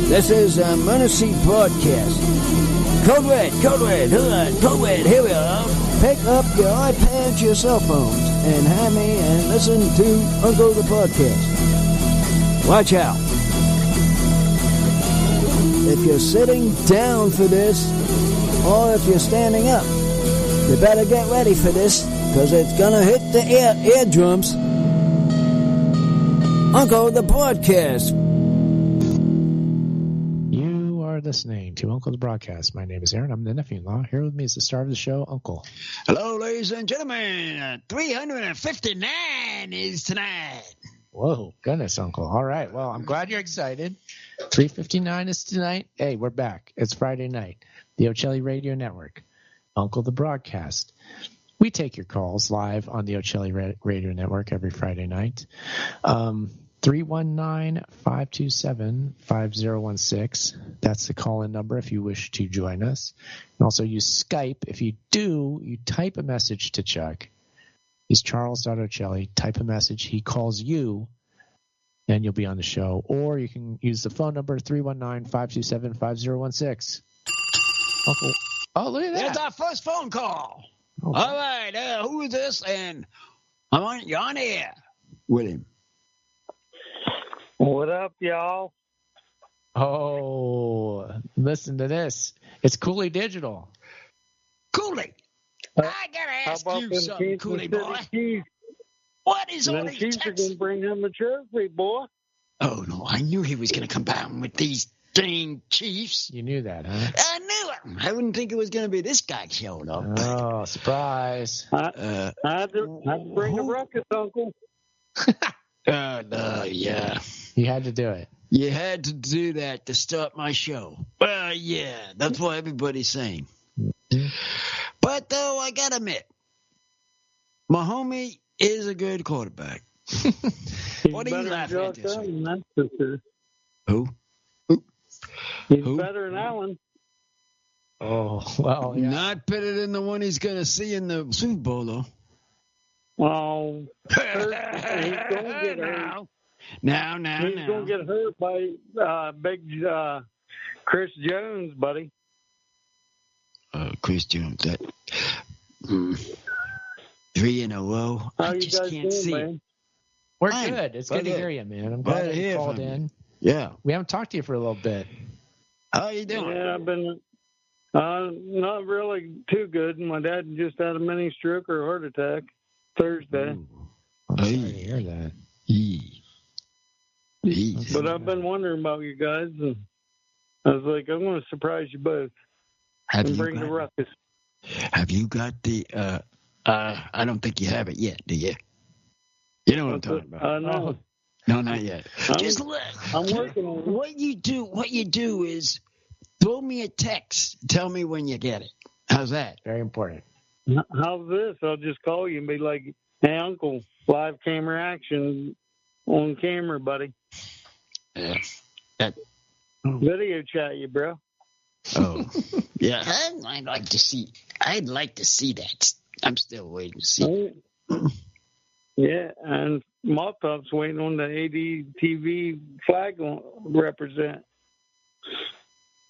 This is a Emergency Broadcast. Code Red, here we are. Pick up your iPads, your cell phones, and have me and listen to Uncle the Podcast. Watch out. If you're sitting down for this, or if you're standing up, you better get ready for this, because it's gonna hit the eardrums. Uncle the Podcast. You are listening to Uncle the Broadcast. My name is Aaron. I'm the nephew-in-law. Here with me is the star of the show, Uncle. Hello, ladies and gentlemen. 359 is tonight. Whoa, goodness, Uncle. All right. Well, I'm glad you're excited. 359 is tonight. Hey, we're back. It's Friday night. The Ocelli Radio Network. Uncle the Broadcast. We take your calls live on the Ocelli Radio Network every Friday night. 319-527-5016. That's the call-in number if you wish to join us. And also use Skype. If you do, you type a message to Chuck. He's Charles.Ocelli. Type a message. He calls you, and you'll be on the show. Or you can use the phone number 319-527-5016. Uncle. Oh, look at that. That's our first phone call. Okay. All right. Who is this? And you're on air with him. What up, y'all? Oh, listen to this. It's Cooley Digital. Cooley. I got to ask you something, Cooley boy. Chiefs? What is all Them these Chiefs are texts? going to bring him a trophy, boy. Oh, no. I knew he was going to come down with these dang Chiefs. You knew that, huh? I knew it. I wouldn't think it was going to be this guy showing up. Oh, surprise. I had to bring a ruckus, Uncle. Yeah. You had to do it. You had to do that to start my show. Yeah, that's what everybody's saying. But, though, I got to admit, Mahomes is a good quarterback. What are you laughing at this week? That's for sure. Who? He's Who? better than Allen. Oh, well, yeah. Not better than the one he's going to see in the Super Bowl, though. Well, he's going to get hurt. Now. He's going to get hurt by big Chris Jones, buddy. Chris Jones, that 3 in a row. How I you just guys can't doing, see. man? We're Fine. good. It's good to Okay. hear you, man. I'm Glad glad to that you hear called from you. in. Yeah. We haven't talked to you for a little bit. How you doing? Yeah, I've been not really too good. My dad just had a mini stroke or heart attack Thursday. Ooh. I'm sorry to Hey. hear that. Jeez. But I've been wondering about you guys, and I was like, I'm going to surprise you both Have and you bring the ruckus. Have you got the? I don't think you have it yet, do you? You know what I'm talking about? No, No, not yet. Just I'm working on it. What you do is throw me a text. Tell me when you get it. How's that? Very important. How's this? I'll just call you and be like, hey, Uncle, live camera action on camera, buddy. Yeah. Video chat you, bro. Oh, yeah. I'd like to see that. I'm still waiting to see. Yeah, and Maltop's waiting on the ADTV flag represent.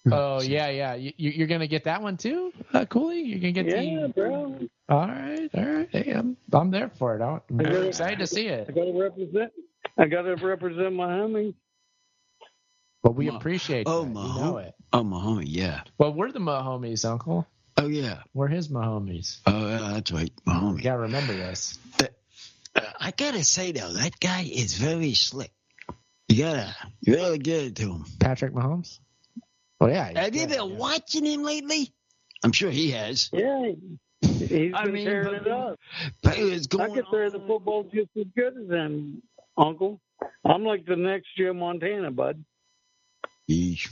Oh, yeah. You're going to get that one too, Cooley? You're going to get Yeah, bro. All right. Hey, I'm there for it. I'm very excited to see it. I gotta represent my homies. But we appreciate that. Oh, You know it. Oh, Mahomes, yeah. Well, we're the Mahomes, Uncle. Oh, yeah. We're his Mahomes. Oh, yeah, that's right. You Mahomes. got to remember this. I got to say, though, that guy is very slick. You really give it to him. Patrick Mahomes? Oh, yeah. Have you been watching him lately? I'm sure he has. Yeah, he's been tearing it up. But it's I going could throw the football just as good as him, Uncle. I'm like the next Joe Montana, bud. Yeesh.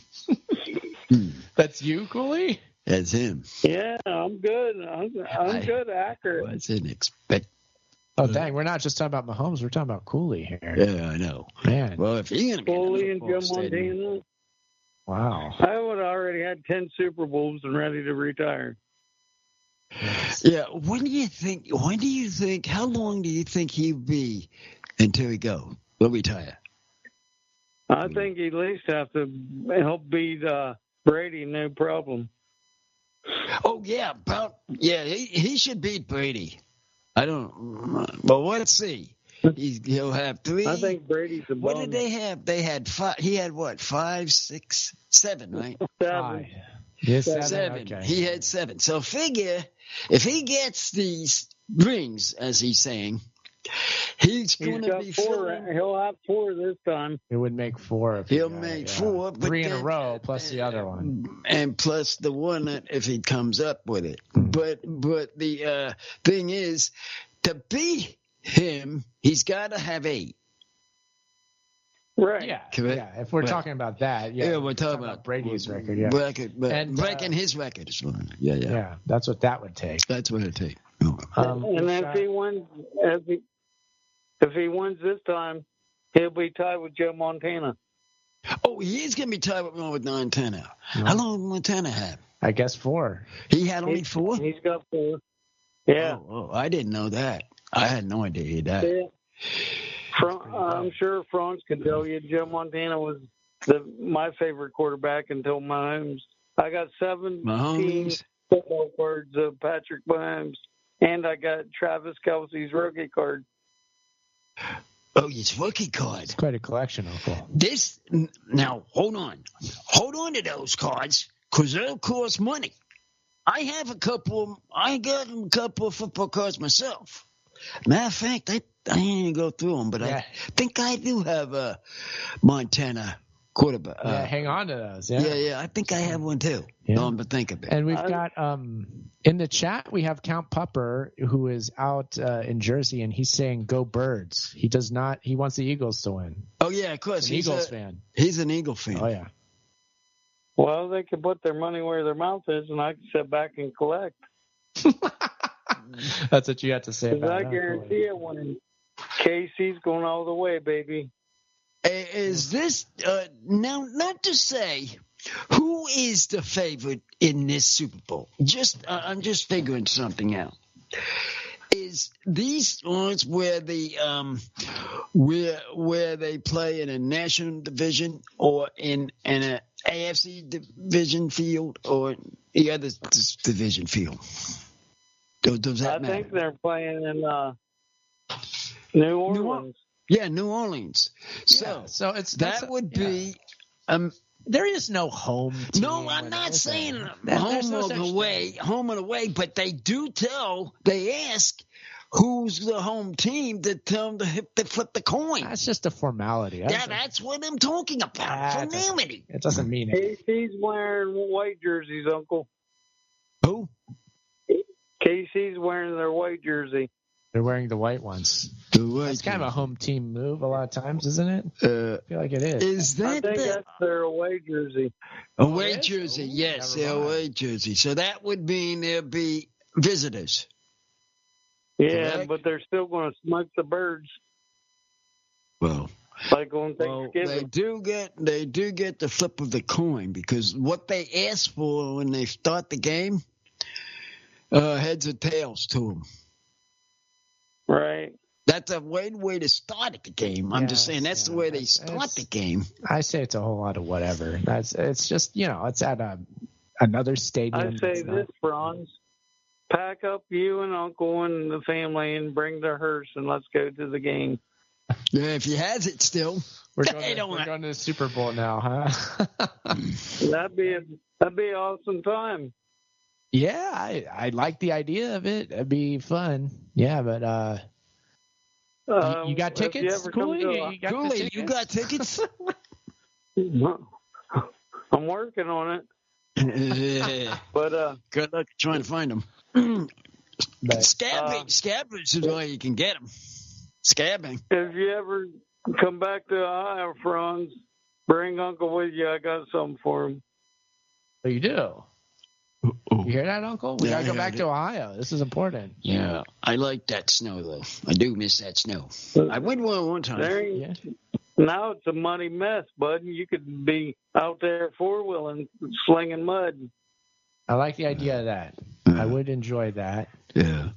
That's you, Cooley? That's him. Yeah, I'm good. I'm good, accurate. Wasn't expect. Oh, dang. We're not just talking about Mahomes. We're talking about Cooley here. Yeah, I know. Man. Well, if he's gonna be in the Cooley and football Joe stadium- Montana. Wow. I would have already had 10 Super Bowls and ready to retire. Yeah. When do you think? How long do you think he'll be until he go? He'll retire. I think he at least have to help beat Brady, no problem. Oh yeah, he should beat Brady. I don't. But let's see. He'll have 3. I think Brady's a bum. What did they have? They had 5. He had what? 5, 6, 7, right? 7. Yes, 7. Okay. He had 7. So figure if he gets these rings, as he's saying, he's going to be 4. He'll have 4 this time. It would make 4 if He'll make 4, but 3 in a row plus the other one, and plus the one that if he comes up with it. But the thing is, to beat him, he's got to have 8. Right. Yeah. Correct. Yeah. If we're talking about that, Yeah, we're talking about Brady's record. Yeah. Breaking his record is fine. Yeah. Yeah. That's what that would take. That's what it takes. And if he wins this time, he'll be tied with Joe Montana. Oh, he's going to be tied with Montana. No. How long did Montana have? I guess 4. He had only 4? He's got 4. Yeah. Oh, I didn't know that. I had no idea that. Yeah. I'm sure Franz can tell you Joe Montana was my favorite quarterback until Mahomes. I got 17 football cards of Patrick Mahomes, and I got Travis Kelce's rookie card. Oh, his rookie card. It's quite a collection, Uncle. Now, hold on. Hold on to those cards, because they'll cost money. I got a couple of football cards myself. Matter of fact, I didn't go through them, but I think I do have a Montana quarterback. Hang on to those. Yeah. I think I have one too. Yeah. No, but think of it. And we've got in the chat we have Count Pupper, who is out in Jersey, and he's saying "Go Birds." He does not. He wants the Eagles to win. Oh yeah, of course. He's an Eagles fan. He's an Eagle fan. Oh yeah. Well, they can put their money where their mouth is, and I can sit back and collect. That's what you have to say about I guarantee it when KC's going all the way, baby. Is this now? Not to say who is the favorite in this Super Bowl. I'm just figuring something out. Is these ones where the where they play in a national division or in an AFC division field or the other division field? Does that matter? I think they're playing in New Orleans. Yeah, New Orleans. So that would be. There is no home team. No, I'm not saying home and away, but they do they ask who's the home team to tell them to flip the coin. That's just a formality. That's what I'm talking about. Formality. It doesn't mean it. KC's wearing white jerseys, Uncle. Who? KC's wearing their white jersey. They're wearing the white ones. It's kind of a home team move a lot of times, isn't it? I feel like it is. I think that's their away jersey. Away jersey, yes, their away jersey. So that would mean there'll be visitors. Yeah, correct? But they're still going to smoke the birds. Well, like on Thanksgiving. They do get the flip of the coin because what they ask for when they start the game, heads or tails to them. Right. That's a way to start the game. I'm just saying that's the way they start the game. I say it's a whole lot of whatever. It's just it's at another stadium. I say this, Franz. Pack up you and Uncle and the family and bring the hearse and let's go to the game. Yeah, if he has it still. We're going to the Super Bowl now, huh? That'd be an awesome time. Yeah, I like the idea of it. It'd be fun. Yeah, but you got tickets, Cooley? You got tickets? I'm working on it. But good luck trying to find them. Scabbers is where you can get them. Scabbing. If you ever come back to Ohio, Franz, bring Uncle with you. I got something for him. Oh, you do? You hear that, Uncle? We got to go back to Ohio. This is important. Yeah. I like that snow, though. I do miss that snow. I went one time. Now it's a muddy mess, bud. You could be out there four-wheeling, slinging mud. I like the idea of that. I would enjoy that. Yeah.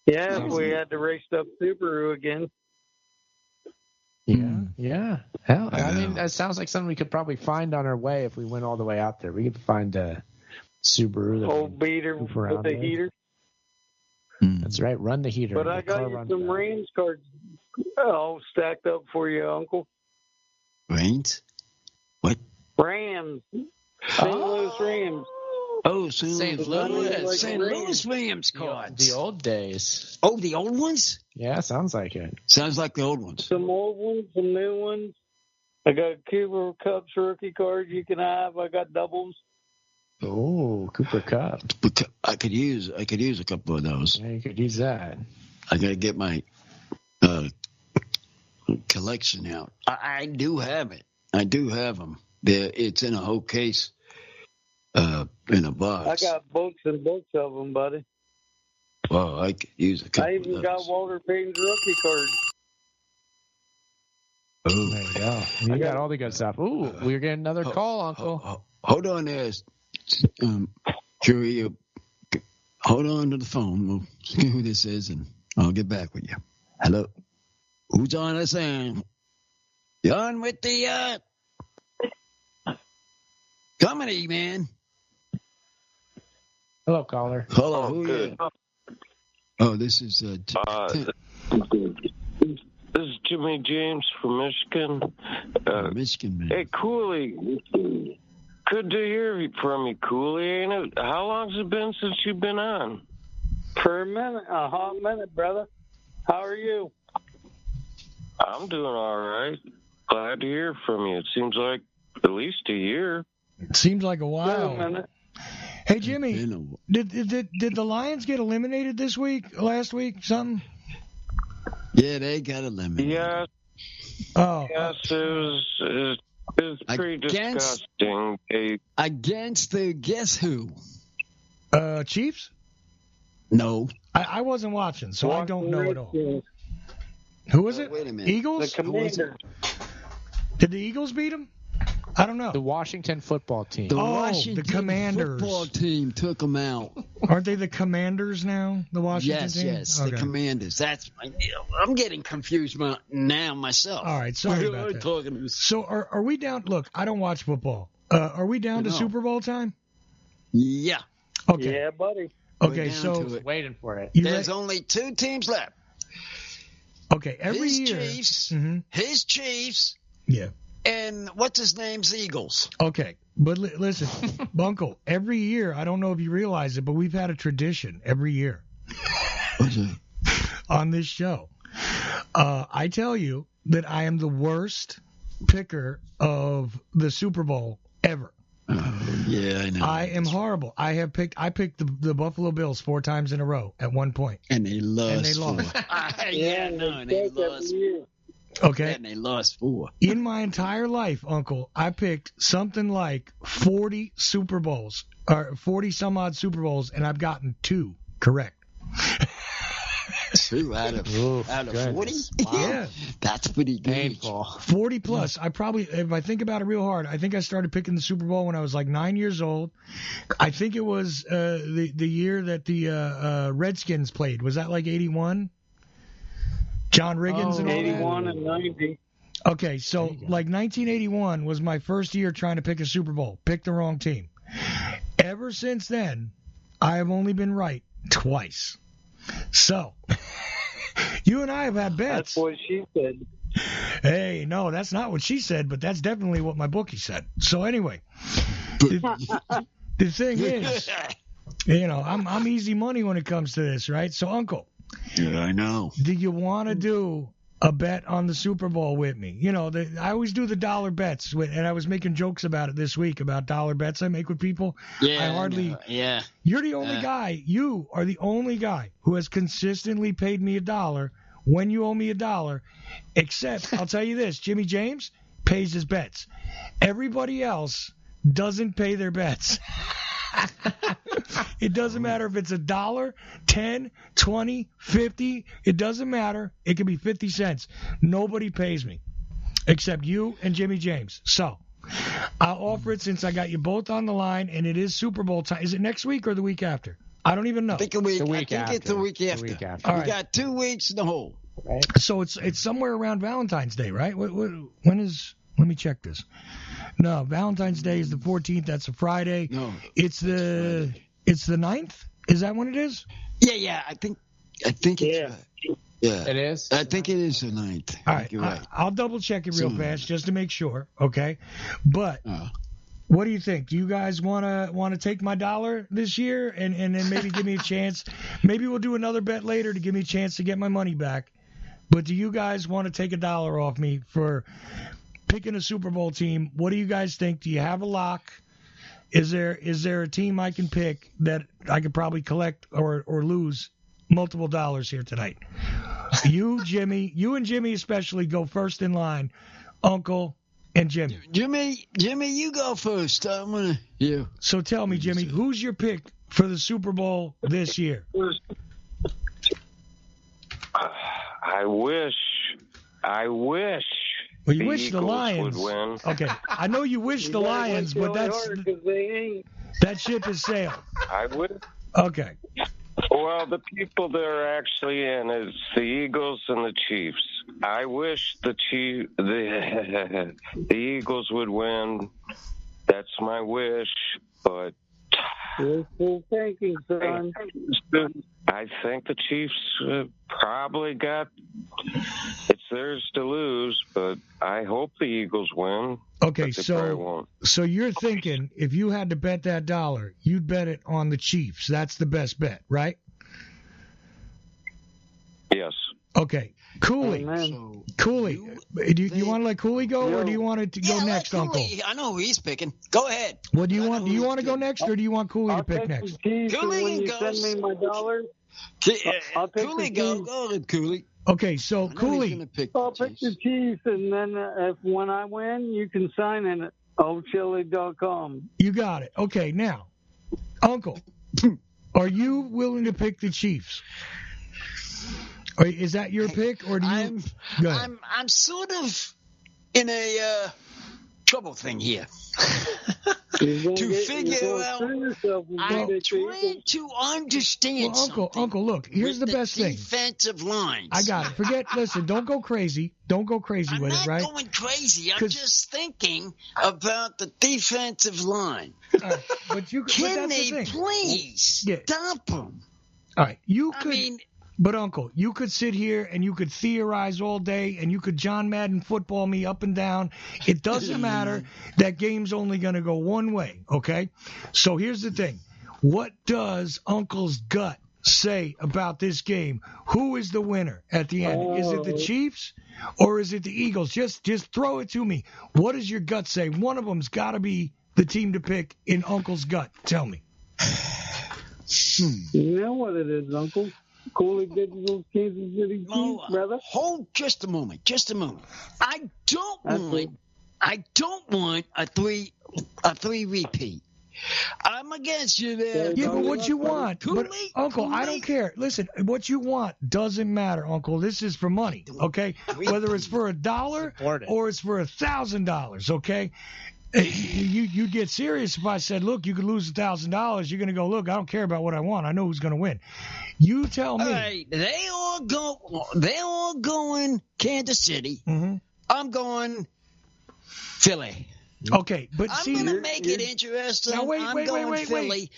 Yeah, if we had to race up Subaru again. Yeah. Hell, I mean, that sounds like something we could probably find on our way if we went all the way out there. We could find a Subaru. Old beater with the heater. That's right. Run the heater. But I got you some Rams cards all stacked up for you, Uncle. Rams? What? Rams. St. Louis Rams. Oh, St. Louis Rams cards. The old days. Oh, the old ones? Yeah, sounds like it. Sounds like the old ones. Some old ones, some new ones. I got Cooper Cup's rookie cards you can have. I got doubles. Oh, Cooper Cup. I could use a couple of those. Yeah, you could use that. I got to get my collection out. I do have it. I do have them. It's in a whole case, in a box. I got books and books of them, buddy. Well, I could use a couple I even of got those. Walter Payton's rookie cards. Oh, there you go. You got all the good stuff. Ooh, we're getting another call, Uncle. Hold on there. Curie, hold on to the phone. We'll see who this is, and I'll get back with you. Hello. Who's on the line? You on with the comedy, man? Hello, caller. Hello, who good. Oh, this is This is Jimmy James from Michigan. Michigan, man. Hey, Cooley. Good to hear from you, Cooley. Ain't it? How long's it been since you've been on? For a hot minute, brother. How are you? I'm doing all right. Glad to hear from you. It seems like at least a year. It seems like a Been while. a minute. Hey, Jimmy, did the Lions get eliminated last week, something? Yeah, they got eliminated. Yes, Oh, yes, it was pretty disgusting. Against the guess who? Chiefs? No. I wasn't watching, so I don't know at all. Redskins. Who was it? Wait a minute. Eagles? The Commanders. Did the Eagles beat them? I don't know. The Washington football team. The Oh, Washington the Commanders. football team took them out. Aren't they the Commanders now? The Washington team? Yes, Okay. the Commanders. I'm getting confused now myself. All right, sorry What am I about that. talking about? So are we down? Look, I don't watch football. Are we down to No. Super Bowl time? Yeah. Okay. Yeah, buddy. Okay, down so to it. Waiting for it. you There's re- only two teams left. okay, every His year. Chiefs, Mhm. his Chiefs, Yeah. and what's his name's Eagles. Okay, but listen, Buncle, every year, I don't know if you realize it, but we've had a tradition every year What's that? on this show. I tell you that I am the worst picker of the Super Bowl ever. Yeah, I know. I am horrible. I picked the Buffalo Bills 4 times in a row at one point. And they lost. And they lost. Yeah, no, and they take every lost. year. Okay. And they lost 4. In my entire life, Uncle, I picked something like 40 Super Bowls, or 40 some odd Super Bowls, and I've gotten 2 correct. 2 out of 40? Yeah. That's pretty good. Painful. 40 plus. I probably, if I think about it real hard, I think I started picking the Super Bowl when I was like 9 years old. I think it was the year that the Redskins played. Was that like 81? John Riggins and all that? 81 and 90. Okay, so like 1981 was my first year trying to pick a Super Bowl. Picked the wrong team. Ever since then, I have only been right twice. So, you and I have had bets. That's what she said. Hey, no, that's not what she said, but that's definitely what my bookie said. So anyway, the thing is, you know, I'm easy money when it comes to this, right? So, Uncle, Yeah, I know. do you want to do a bet on the Super Bowl with me? You know, I always do the dollar bets, and I was making jokes about it this week about dollar bets I make with people. Yeah, I hardly. Yeah. You're the only guy. You are the only guy who has consistently paid me $1 when you owe me $1. Except, I'll tell you this: Jimmy James pays his bets. Everybody else doesn't pay their bets. It doesn't matter if it's $1, 10, 20, 50. It doesn't matter. It could be 50 cents. Nobody pays me except you and Jimmy James. So I'll offer it since I got you both on the line, and it is Super Bowl time. Is it next week or the week after? I don't even know. I think it's the week after. The week after. All We right. got 2 weeks in the hole. right? So it's somewhere around Valentine's Day, right? When is? Let me check this. No, Valentine's Day is the 14th. That's a Friday. No, it's the 9th. Is that when it is? Yeah. I think it's yeah. It is. I think it is the 9th. All right, you're right. I'll double check it real So- fast just to make sure. Okay, but what do you think? Do you guys want to take my dollar this year and then maybe give me a chance? Maybe we'll do another bet later to give me a chance to get my money back. But do you guys want to take $1 off me for picking a Super Bowl team? What do you guys think? Do you have a lock? Is there a team I can pick that I could probably collect or lose multiple dollars here tonight? You and Jimmy especially go first in line. Uncle and Jimmy. Jimmy, you go first. I'm gonna you. So tell me, Jimmy, who's your pick for the Super Bowl this year? I wish. Well, you wish the Eagles Lions would win. Okay, I know you wish the Lions, but that ship has sailed. I would. Okay. Well, the people that are actually in is the Eagles and the Chiefs. I wish the Eagles would win. That's my wish, but wishful thinking, son. I think the Chiefs probably it's theirs to lose, but I hope the Eagles win. Okay, but they probably won't. so you're thinking if you had to bet that $1, you'd bet it on the Chiefs. That's the best bet, right? Yes. Okay, Cooley. Amen. Cooley, do you want to let Cooley go, or do you want it to go next, Uncle? I know who he's picking. Go ahead. What do you want? Do you want to go next, or do you want Cooley to pick next? Cooley when you goes. send me my $1, I'll take Cooley, the go. Chiefs. Go ahead, Cooley. Okay, so Cooley. I'll pick the Chiefs, and then when I win, you can sign in at oldchili.com. You got it. Okay, now, Uncle, are you willing to pick the Chiefs? Or is that your pick, or do you? Go ahead. I'm sort of in a trouble thing here. To figure out, I'm trying to understand something. Uncle, look, here's the best thing. Defensive lines. I got it. Listen, don't go crazy. Don't go crazy with it, right? I'm not going crazy. I'm just thinking about the defensive line. But Can that's they the thing. please stop them? All right, But, Uncle, you could sit here and you could theorize all day and you could John Madden football me up and down. It doesn't matter. That game's only going to go one way, okay? So here's the thing. What does Uncle's gut say about this game? Who is the winner at the end? Is it the Chiefs or is it the Eagles? Just throw it to me. What does your gut say? One of them's got to be the team to pick in Uncle's gut. Tell me. You know what it is, Uncle. Cooley Digital Kansas City Chiefs, brother. Hold just a moment. I don't want a three-repeat. I'm against you there. Yeah, but what you want? Cooley, Uncle, I don't care. Listen, what you want doesn't matter, Uncle. This is for money, okay? Whether it's for $1 or it's for $1,000, okay? You'd get serious if I said, look, you could lose $1,000. You're going to go, look, I don't care about what I want. I know who's going to win. You tell me. All right, they're all going Kansas City. Mm-hmm. I'm going Philly. Okay, but I'm see, going to make it interesting. Now wait. Philly.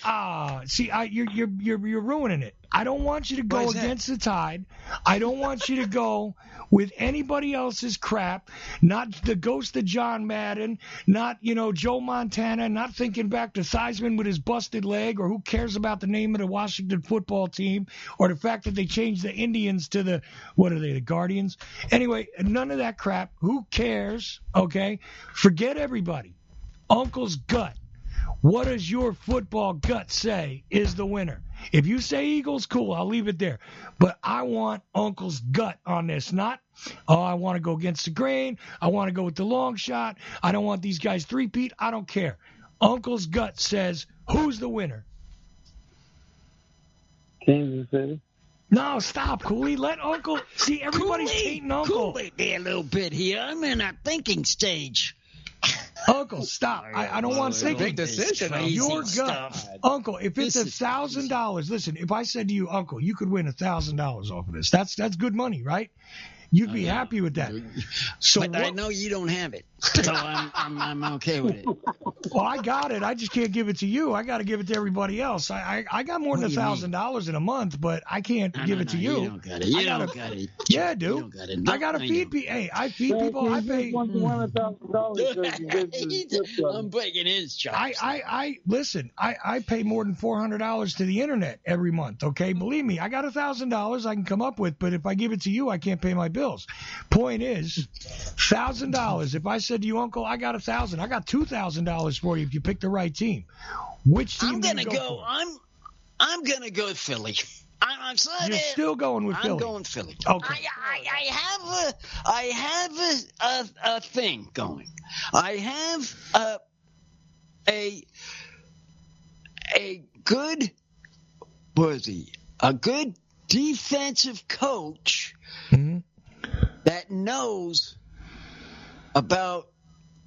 You're ruining it. I don't want you to go against the tide. I don't want you to go with anybody else's crap. Not the ghost of John Madden. Not Joe Montana. Not thinking back to Theismann with his busted leg, or who cares about the name of the Washington football team, or the fact that they changed the Indians to the the Guardians. Anyway, none of that crap. Who cares? Okay, forget everybody. Uncle's gut. What does your football gut say is the winner? If you say Eagles, cool, I'll leave it there. But I want Uncle's gut on this. Not, I want to go against the grain. I want to go with the long shot. I don't want these guys three-peat. I don't care. Uncle's gut says, who's the winner? Kansas City. No, stop, Cooley. Let Uncle. See, everybody's hating Uncle. Cooley there a little bit here. I'm in a thinking stage. Uncle, stop. I don't want It's a big thinking. decision. Your gut. Uncle, if it's $1,000, listen, if I said to you, Uncle, you could win $1,000 off of this. That's good money, right? You'd be happy with that. So but I know you don't have it, so I'm okay with it. Well, I got it. I just can't give it to you. I got to give it to everybody else. I got more than $1,000 in a month, but I can't give it to you. You don't got it. You don't got it. Yeah, I do. I got to feed people. Hey, I feed people. I pay. I'm breaking his chops. Listen. I pay more than $400 to the internet every month. Okay, believe me, I got $1,000 I can come up with, but if I give it to you, I can't pay my bills. Point is, $1,000. If I said to you, Uncle, I got $1,000, I got $2,000 for you if you pick the right team. Which team? I'm gonna go Philly. You're still going with Philly. I'm going Philly. Okay. I have a thing going. I have a good defensive coach that knows about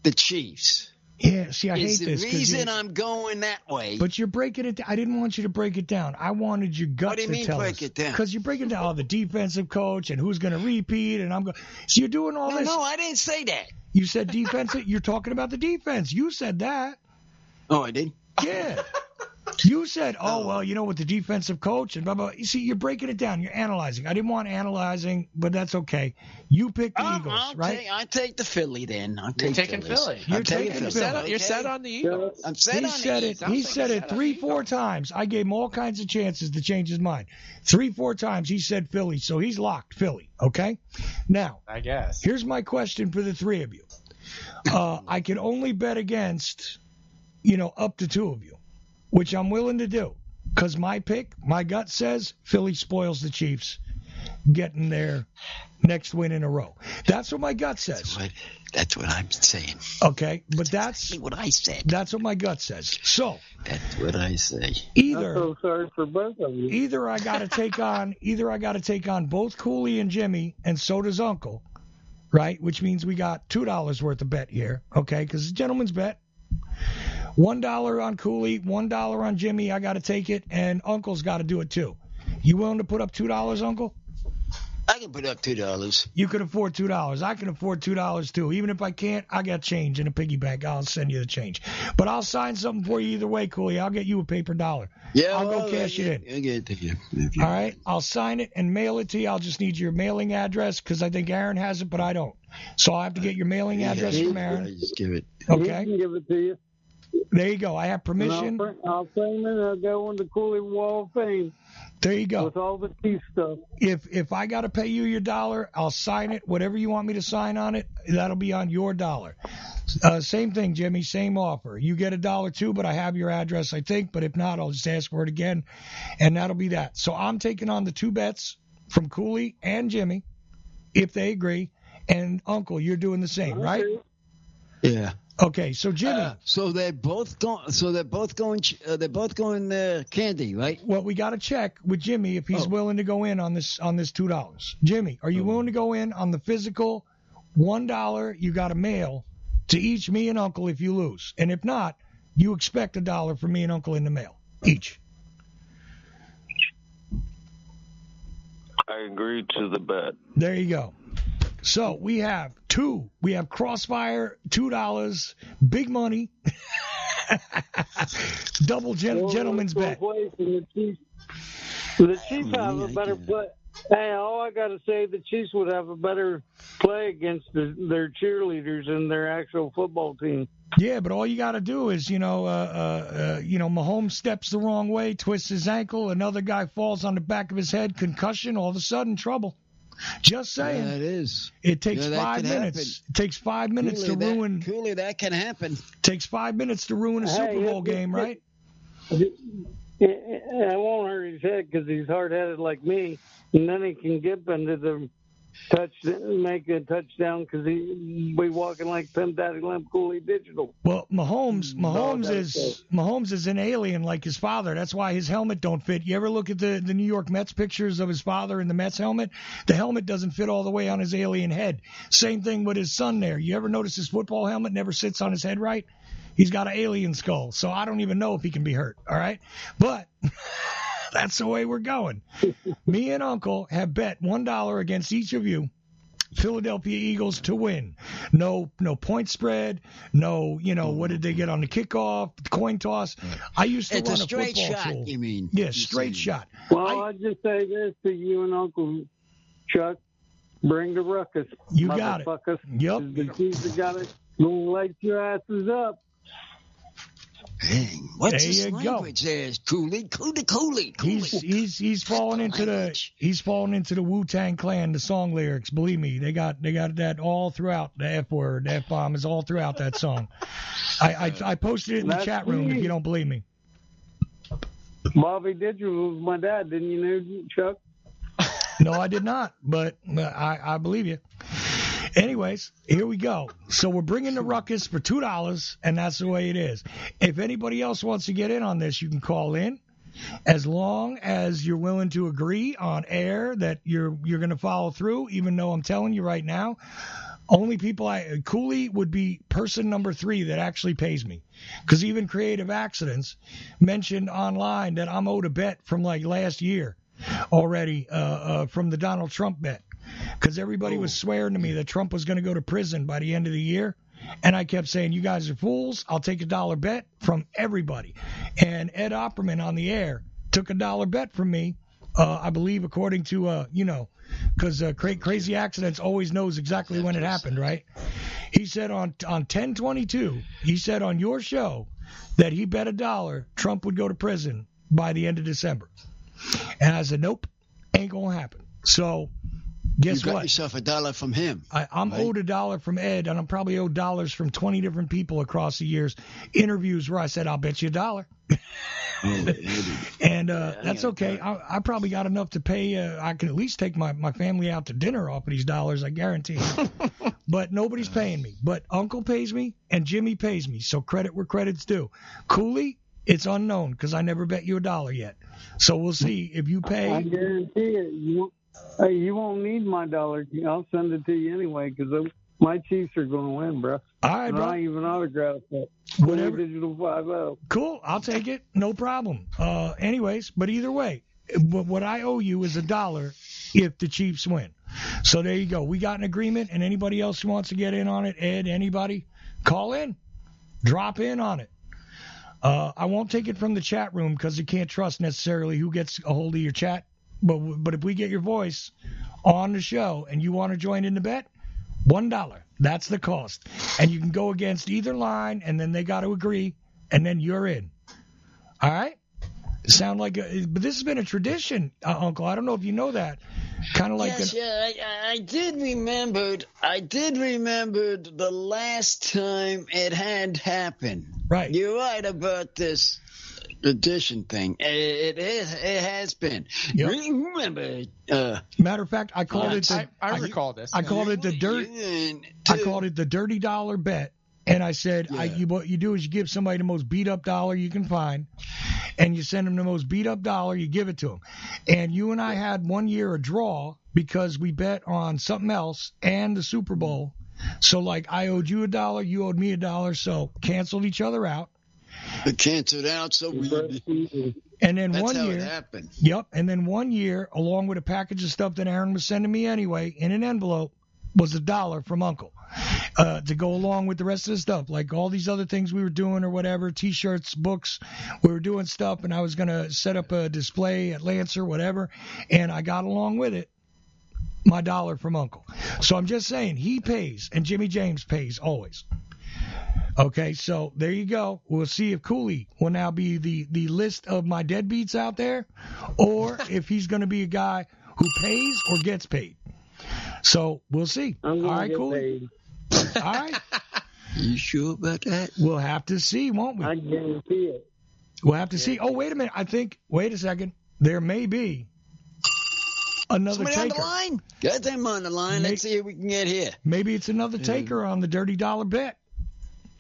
the Chiefs. Yeah, see, I hate this. It's the reason I'm going that way. But you're breaking it down. I didn't want you to break it down. I wanted your gut to tell us. What do you mean break it down? Because you're breaking down the defensive coach and who's going to repeat, and I'm going. So you're doing all this. No, I didn't say that. You said defensive. You're talking about the defense. You said that. Oh, I did? Yeah. You said, with the defensive coach and blah, blah, blah. You see, you're breaking it down. You're analyzing. I didn't want analyzing, but that's okay. You picked the Eagles, right? I take the Philly then. You're taking Philly. You're taking Philly. You're set on the Eagles. I'm set on the Eagles. He said it 3-4 times. I gave him all kinds of chances to change his mind. 3-4 times he said Philly, so he's locked Philly, okay? Now, I guess. Here's my question for the three of you. I can only bet against, up to two of you, which I'm willing to do, because my gut says Philly spoils the Chiefs, getting their next win in a row. That's what my gut says. That's what I'm saying. Okay, but that's what I said. That's what my gut says. So that's what I say. I'm so sorry for both of you. Either I got to take on both Cooley and Jimmy, and so does Uncle, right? Which means we got $2 worth of bet here, okay? Because it's a gentleman's bet. $1 on Cooley, $1 on Jimmy. I got to take it, and Uncle's got to do it too. You willing to put up $2, Uncle? I can put up $2. You can afford $2. I can afford $2 too. Even if I can't, I got change in a piggy bank. I'll send you the change. But I'll sign something for you either way, Cooley. I'll get you a paper dollar. Yeah, I'll go cash it in. I'll get it to you. All right, I'll sign it and mail it to you. I'll just need your mailing address because I think Aaron has it, but I don't. So I have to get your mailing address from Aaron. Just give it. Okay. He can give it to you. There you go. I have permission. I'll frame it. I'll go on the Cooley Wall of Fame. There you go. With all the Chief stuff. If I got to pay you your $1, I'll sign it. Whatever you want me to sign on it, that'll be on your $1. Same thing, Jimmy. Same offer. You get $1 too, but I have your address, I think. But if not, I'll just ask for it again, and that'll be that. So I'm taking on the 2 bets from Cooley and Jimmy, if they agree. And Uncle, you're doing the same, right? Yeah. Okay, so Jimmy. So they're both going. So they're both going candy, right? Well, we got to check with Jimmy if he's willing to go in on this $2. Jimmy, are you willing to go in on the physical $1? You got to mail to each me and Uncle if you lose, and if not, you expect $1 from me and Uncle in the mail each. I agree to the bet. There you go. So we have 2. We have Crossfire, $2, big money, double gentleman's bet. The Chiefs have a better play. Hey, all I got to say, the Chiefs would have a better play against their cheerleaders and their actual football team. Yeah, but all you got to do is, Mahomes steps the wrong way, twists his ankle, another guy falls on the back of his head, concussion, all of a sudden trouble. Just saying. Yeah, it is. It takes 5 minutes. Happen. It takes 5 minutes to ruin. Cooley, that can happen. Takes 5 minutes to ruin a Super Bowl game, right? It won't hurt his head because he's hard-headed like me, and then he can get into the make a touchdown because we walking like Pimp Daddy Limp Cooley Digital. Well, Mahomes is an alien like his father. That's why his helmet don't fit. You ever look at the New York Mets pictures of his father in the Mets helmet? The helmet doesn't fit all the way on his alien head. Same thing with his son there. You ever notice his football helmet never sits on his head right? He's got an alien skull, so I don't even know if he can be hurt, all right? But that's the way we're going. Me and Uncle have bet $1 against each of you, Philadelphia Eagles to win. No point spread. No, what did they get on the kickoff, the coin toss? I used to run a straight football shot, school. you mean? Yeah, straight shot. Well, I'll just say this to you and Uncle Chuck. Bring the ruckus. You got it. Yep. The Chiefs have got it. Gonna light your asses up. Dang, what's There this you language there? Cooley. He's falling into the Wu-Tang Clan, the song lyrics. Believe me, they got that all throughout. The F word, the F-bomb is all throughout that song. I posted it in the chat room if you don't believe me. Bobby Digital was my dad, didn't you know, Chuck? No, I did not, but I believe you. Anyways, here we go. So we're bringing the ruckus for $2, and that's the way it is. If anybody else wants to get in on this, you can call in. As long as you're willing to agree on air that you're going to follow through, even though I'm telling you right now, only people Cooley would be person number 3 that actually pays me. Because even Creative Accidents mentioned online that I'm owed a bet from like last year already from the Donald Trump bet. Because everybody was swearing to me that Trump was going to go to prison by the end of the year. And I kept saying, you guys are fools. I'll take $1 bet from everybody. And Ed Opperman on the air took $1 bet from me, I believe, according to, because Crazy Accidents always knows exactly when it happened, right? He said on 10/22, he said on your show that he bet $1 Trump would go to prison by the end of December. And I said, nope, ain't going to happen. So guess you got what? yourself $1 from him. I'm right? owed $1 from Ed, and I'm probably owed dollars from 20 different people across the years. Interviews where I said, I'll bet you $1. And that's okay. I probably got enough to pay. I can at least take my family out to dinner off of these dollars, I guarantee you. But nobody's paying me. But Uncle pays me, and Jimmy pays me. So credit where credit's due. Cooley, it's unknown because I never bet you $1 yet. So we'll see if you pay. I guarantee it. You won't need my $1. I'll send it to you anyway because my Chiefs are going to win, bro. All right, bro. Not even autograph it. Whatever. Digital 5-0. Cool. I'll take it. No problem. Anyways, but either way, what I owe you is $1 if the Chiefs win. So there you go. We got an agreement, and anybody else who wants to get in on it, Ed, anybody, call in. Drop in on it. I won't take it from the chat room because you can't trust necessarily who gets a hold of your chat. But if we get your voice on the show and you want to join in the bet, $1. That's the cost. And you can go against either line, and then they got to agree, and then you're in. All right? But this has been a tradition, Uncle. I don't know if you know that. Kind of like I did remember the last time it had happened. Right. You're right about this tradition thing. It has been. Yep. Remember? Matter of fact, I called it. I recall this. I called it the dirty dollar bet, and I said, what you do is you give somebody the most beat up dollar you can find, and you send them the most beat up dollar. You give it to them, and you and I had 1 year a draw because we bet on something else and the Super Bowl. So like I owed you $1, you owed me $1, so canceled each other out. It canceled out, so and then that's 1 how year, it happened. Yep, and then 1 year, along with a package of stuff that Aaron was sending me anyway, in an envelope, was $1 from Uncle to go along with the rest of the stuff, like all these other things we were doing or whatever, T-shirts, books, we were doing stuff, and I was going to set up a display at Lancer, whatever, and I got along with it, my $1 from Uncle. So I'm just saying, he pays, and Jimmy James pays always. Okay, so there you go. We'll see if Cooley will now be the list of my deadbeats out there, or if he's going to be a guy who pays or gets paid. So we'll see. All right, Cooley. All right. You sure about that? We'll have to see, won't we? I guarantee it. We'll have to see. Oh, wait a minute. Wait a second. There may be Another Somebody taker. on the line? Get them on the line. Let's see if we can get here. Maybe it's another taker on the Dirty Dollar Bet.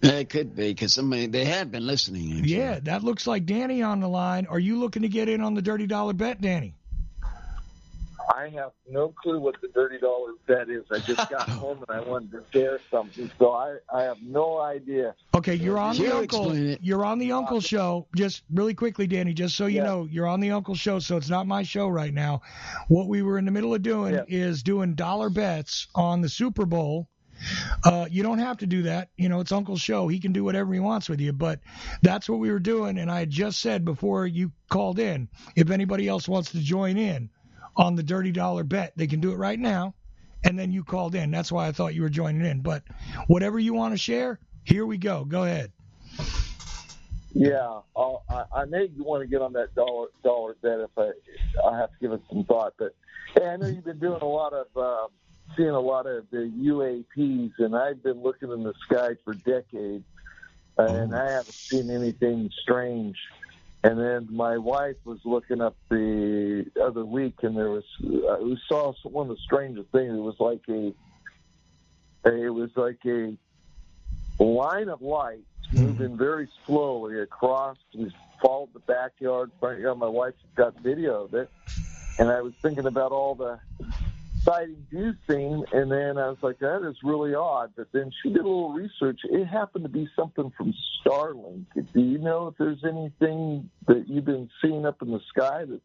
It could be, because they have been listening. Actually. Yeah, that looks like Danny on the line. Are you looking to get in on the Dirty Dollar Bet, Danny? I have no clue what the $30 bet is. I just got home and I wanted to share something, so I have no idea. Okay, you're on the Uncle. You're on the Uncle Show. Just really quickly, Danny, just so you know, you're on the Uncle Show, so it's not my show right now. What we were in the middle of doing is doing dollar bets on the Super Bowl. You don't have to do that. It's Uncle's show. He can do whatever he wants with you, but that's what we were doing. And I had just said before you called in, if anybody else wants to join in on the Dirty Dollar Bet, they can do it right now. And then you called in. That's why I thought you were joining in. But whatever you want to share, here we go. Go ahead. Yeah, I may want to get on that dollar bet if I have to give it some thought. But hey, I know you've been doing seeing a lot of the UAPs, and I've been looking in the sky for decades, and I haven't seen anything strange. And then my wife was looking up the other week, and we saw one of the strangest things. It was like a line of lights moving very slowly across. We followed the backyard, front yard. My wife got video of it, and I was thinking about all the sightings you've seen, and then I was like, that is really odd. But then she did a little research. It happened to be something from Starlink. Do you know if there's anything that you've been seeing up in the sky that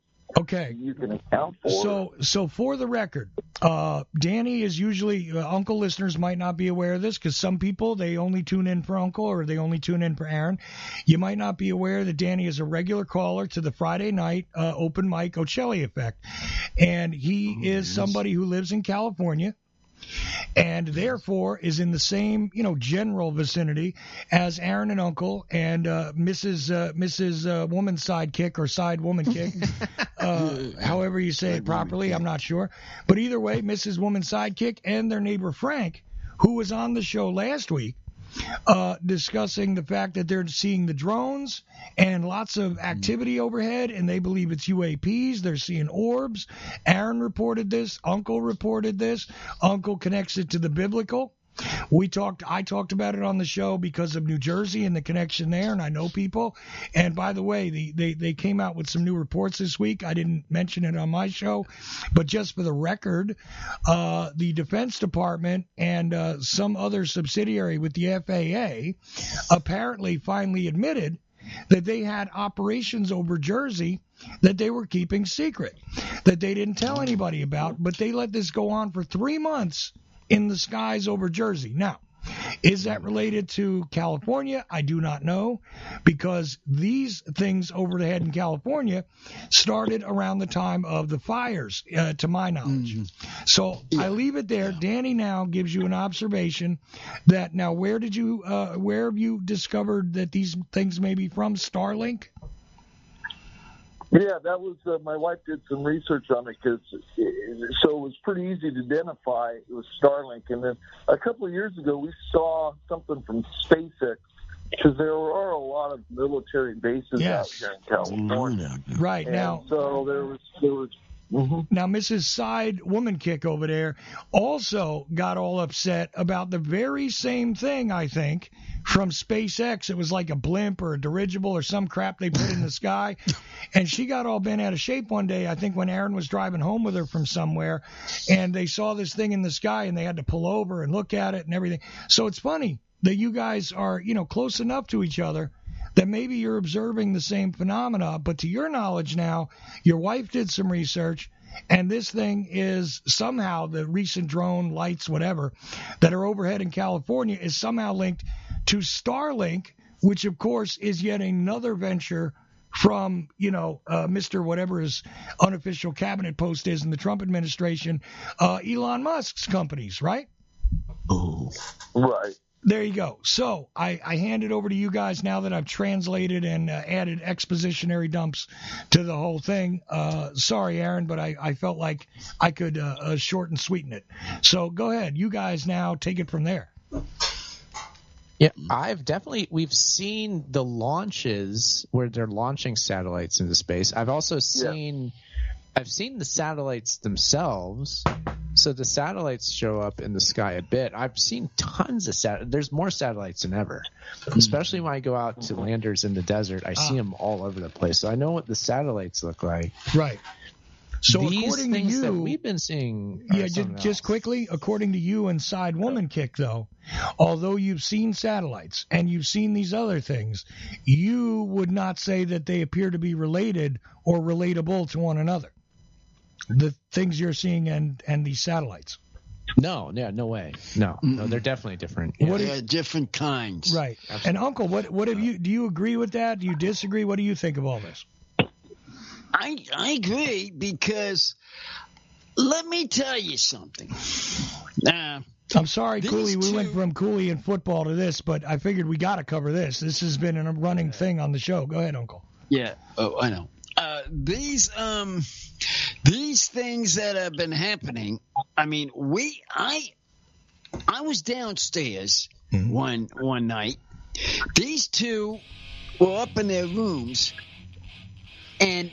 you can account for? So for the record, Danny is usually, Uncle listeners might not be aware of this because some people, they only tune in for Uncle or they only tune in for Aaron. You might not be aware that Danny is a regular caller to the Friday night open mic Ocelli Effect. And he is somebody who lives in California and therefore is in the same, general vicinity as Aaron and Uncle and Mrs. Woman Sidekick or Side Woman Kick, however you say it properly, I'm not sure. But either way, Mrs. Woman Sidekick and their neighbor Frank, who was on the show last week, discussing the fact that they're seeing the drones and lots of activity overhead, and they believe it's UAPs. They're seeing orbs. Aaron reported this. Uncle reported this. Uncle connects it to the biblical. I talked about it on the show because of New Jersey and the connection there, and I know people. And by the way, they came out with some new reports this week. I didn't mention it on my show, but just for the record, the Defense Department and some other subsidiary with the FAA apparently finally admitted that they had operations over Jersey that they were keeping secret, that they didn't tell anybody about, but they let this go on for 3 months in the skies over Jersey. Now, is that related to California? I do not know, because these things over the head in California started around the time of the fires, to my knowledge. So I leave it there. Danny now gives you an observation that now where have you discovered that these things may be from? Starlink? Yeah, that was my wife did some research on it so it was pretty easy to identify. It was Starlink, and then a couple of years ago we saw something from SpaceX because there are a lot of military bases out here in California. Right. And now, so there was. Now, Mrs. Side Woman Kick over there also got all upset about the very same thing, I think, from SpaceX. It was like a blimp or a dirigible or some crap they put in the sky. And she got all bent out of shape one day, I think, when Aaron was driving home with her from somewhere. And they saw this thing in the sky, and they had to pull over and look at it and everything. So it's funny that you guys are, close enough to each other that maybe you're observing the same phenomena, but to your knowledge now, your wife did some research, and this thing is somehow the recent drone lights, whatever, that are overhead in California is somehow linked to Starlink, which, of course, is yet another venture from, Mr. whatever his unofficial cabinet post is in the Trump administration, Elon Musk's companies, right? Oh, right. There you go. So I hand it over to you guys now that I've translated and added expositionary dumps to the whole thing. Sorry, Aaron, but I felt like I could short and sweeten it. So go ahead. You guys now take it from there. Yeah, we've seen the launches where they're launching satellites into space. I've also seen I've seen the satellites themselves. So the satellites show up in the sky a bit. I've seen tons of satellites. There's more satellites than ever, especially when I go out to landers in the desert. I see them all over the place. So I know what the satellites look like. Right. So these according to things you, that we've been seeing. Yeah, just quickly, according to you and Side Woman Kick, though, although you've seen satellites and you've seen these other things, you would not say that they appear to be related or relatable to one another. The things you're seeing and these satellites. No way. No, they're definitely different. Yeah. They're different kinds. Right. Absolutely. And Uncle, what have you? Do you agree with that? Do you disagree? What do you think of all this? I agree because let me tell you something. I'm sorry, Cooley. We went from Cooley and football to this, but I figured we got to cover this. This has been a running thing on the show. Go ahead, Uncle. Yeah. Oh, I know. These things that have been happening. I mean, I was downstairs one night. These two were up in their rooms, and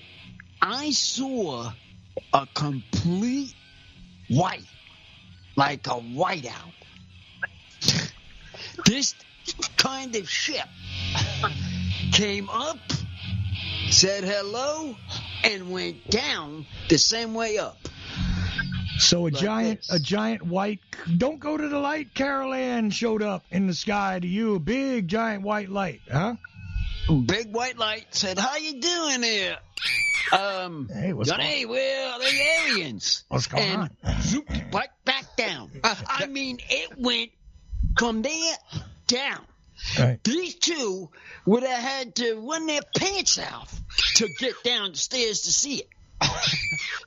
I saw a complete white, like a whiteout. This kind of ship came up, said hello, and went down the same way up. So a giant white, don't go to the light, Carol Ann showed up in the sky to you, a big giant white light, huh? Big white light said, "How you doing here?" Hey, what's going on? Hey, where are the aliens? What's going on? Zoop, right back down. I mean, it went from there down. Right. These two would have had to run their pants out to get down the stairs to see it.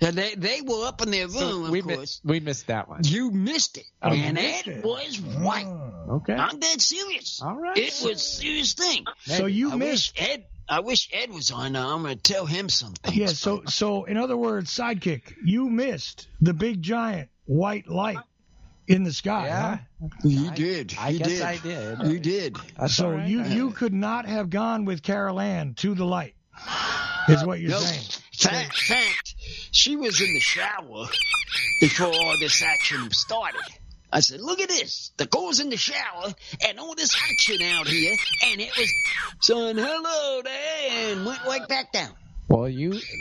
And they were up in their room, of course. We missed that one. You missed it. Oh, and it was white. Okay. I'm dead serious. All right. It was a serious thing. So you missed. I wish Ed was on now. I'm going to tell him something. Yeah, so in other words, Sidekick, you missed the big giant white light in the sky. Yeah. Huh? You did. I guess I did. You did. So right. you could not have gone with Carol Ann to the light, is what you're saying. Fact, she was in the shower before all this action started. I said, look at this. The girl's in the shower and all this action out here, and it was saying hello there and went right back down. Well,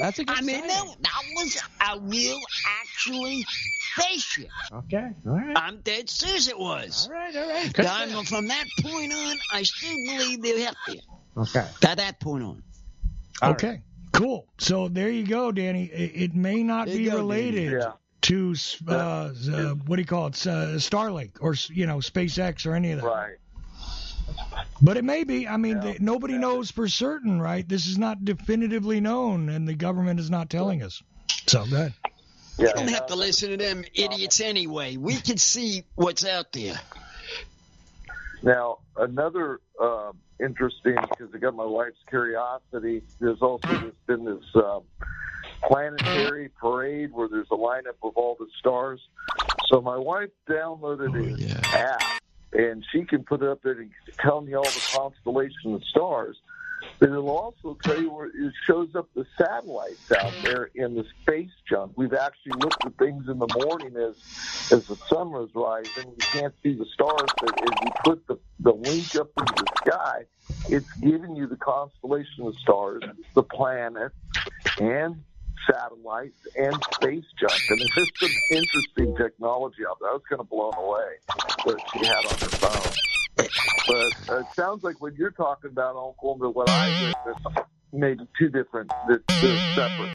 that's a good I mean, sign. that was a real, actually, spaceship. Okay, all right. I'm dead serious it was. All right. From that point on, I still believe they're up there. Okay. At that point on. Okay, right. Cool. So there you go, Danny. It may not be related to, what do you call it, Starlink or, SpaceX or any of that. Right. But it may be. I mean, nobody knows for certain, right? This is not definitively known, and the government is not telling us. So, go ahead. We don't have to listen to them idiots anyway. We can see what's out there. Now, another interesting, because I got my wife's curiosity, there's also been this planetary parade where there's a lineup of all the stars. So my wife downloaded an app, and she can put it up there and tell me all the constellation of stars. But it'll also tell you where it shows up the satellites out there in the space junk. We've actually looked at things in the morning as the sun was rising. You can't see the stars, but as you put the link up into the sky, it's giving you the constellation of stars, the planets, and satellites, and space junk. And there's some interesting technology out there. I was kind of blown away what she had on her phone. But it sounds like what you're talking about, Uncle, and what I read, there's maybe two different, they're separate.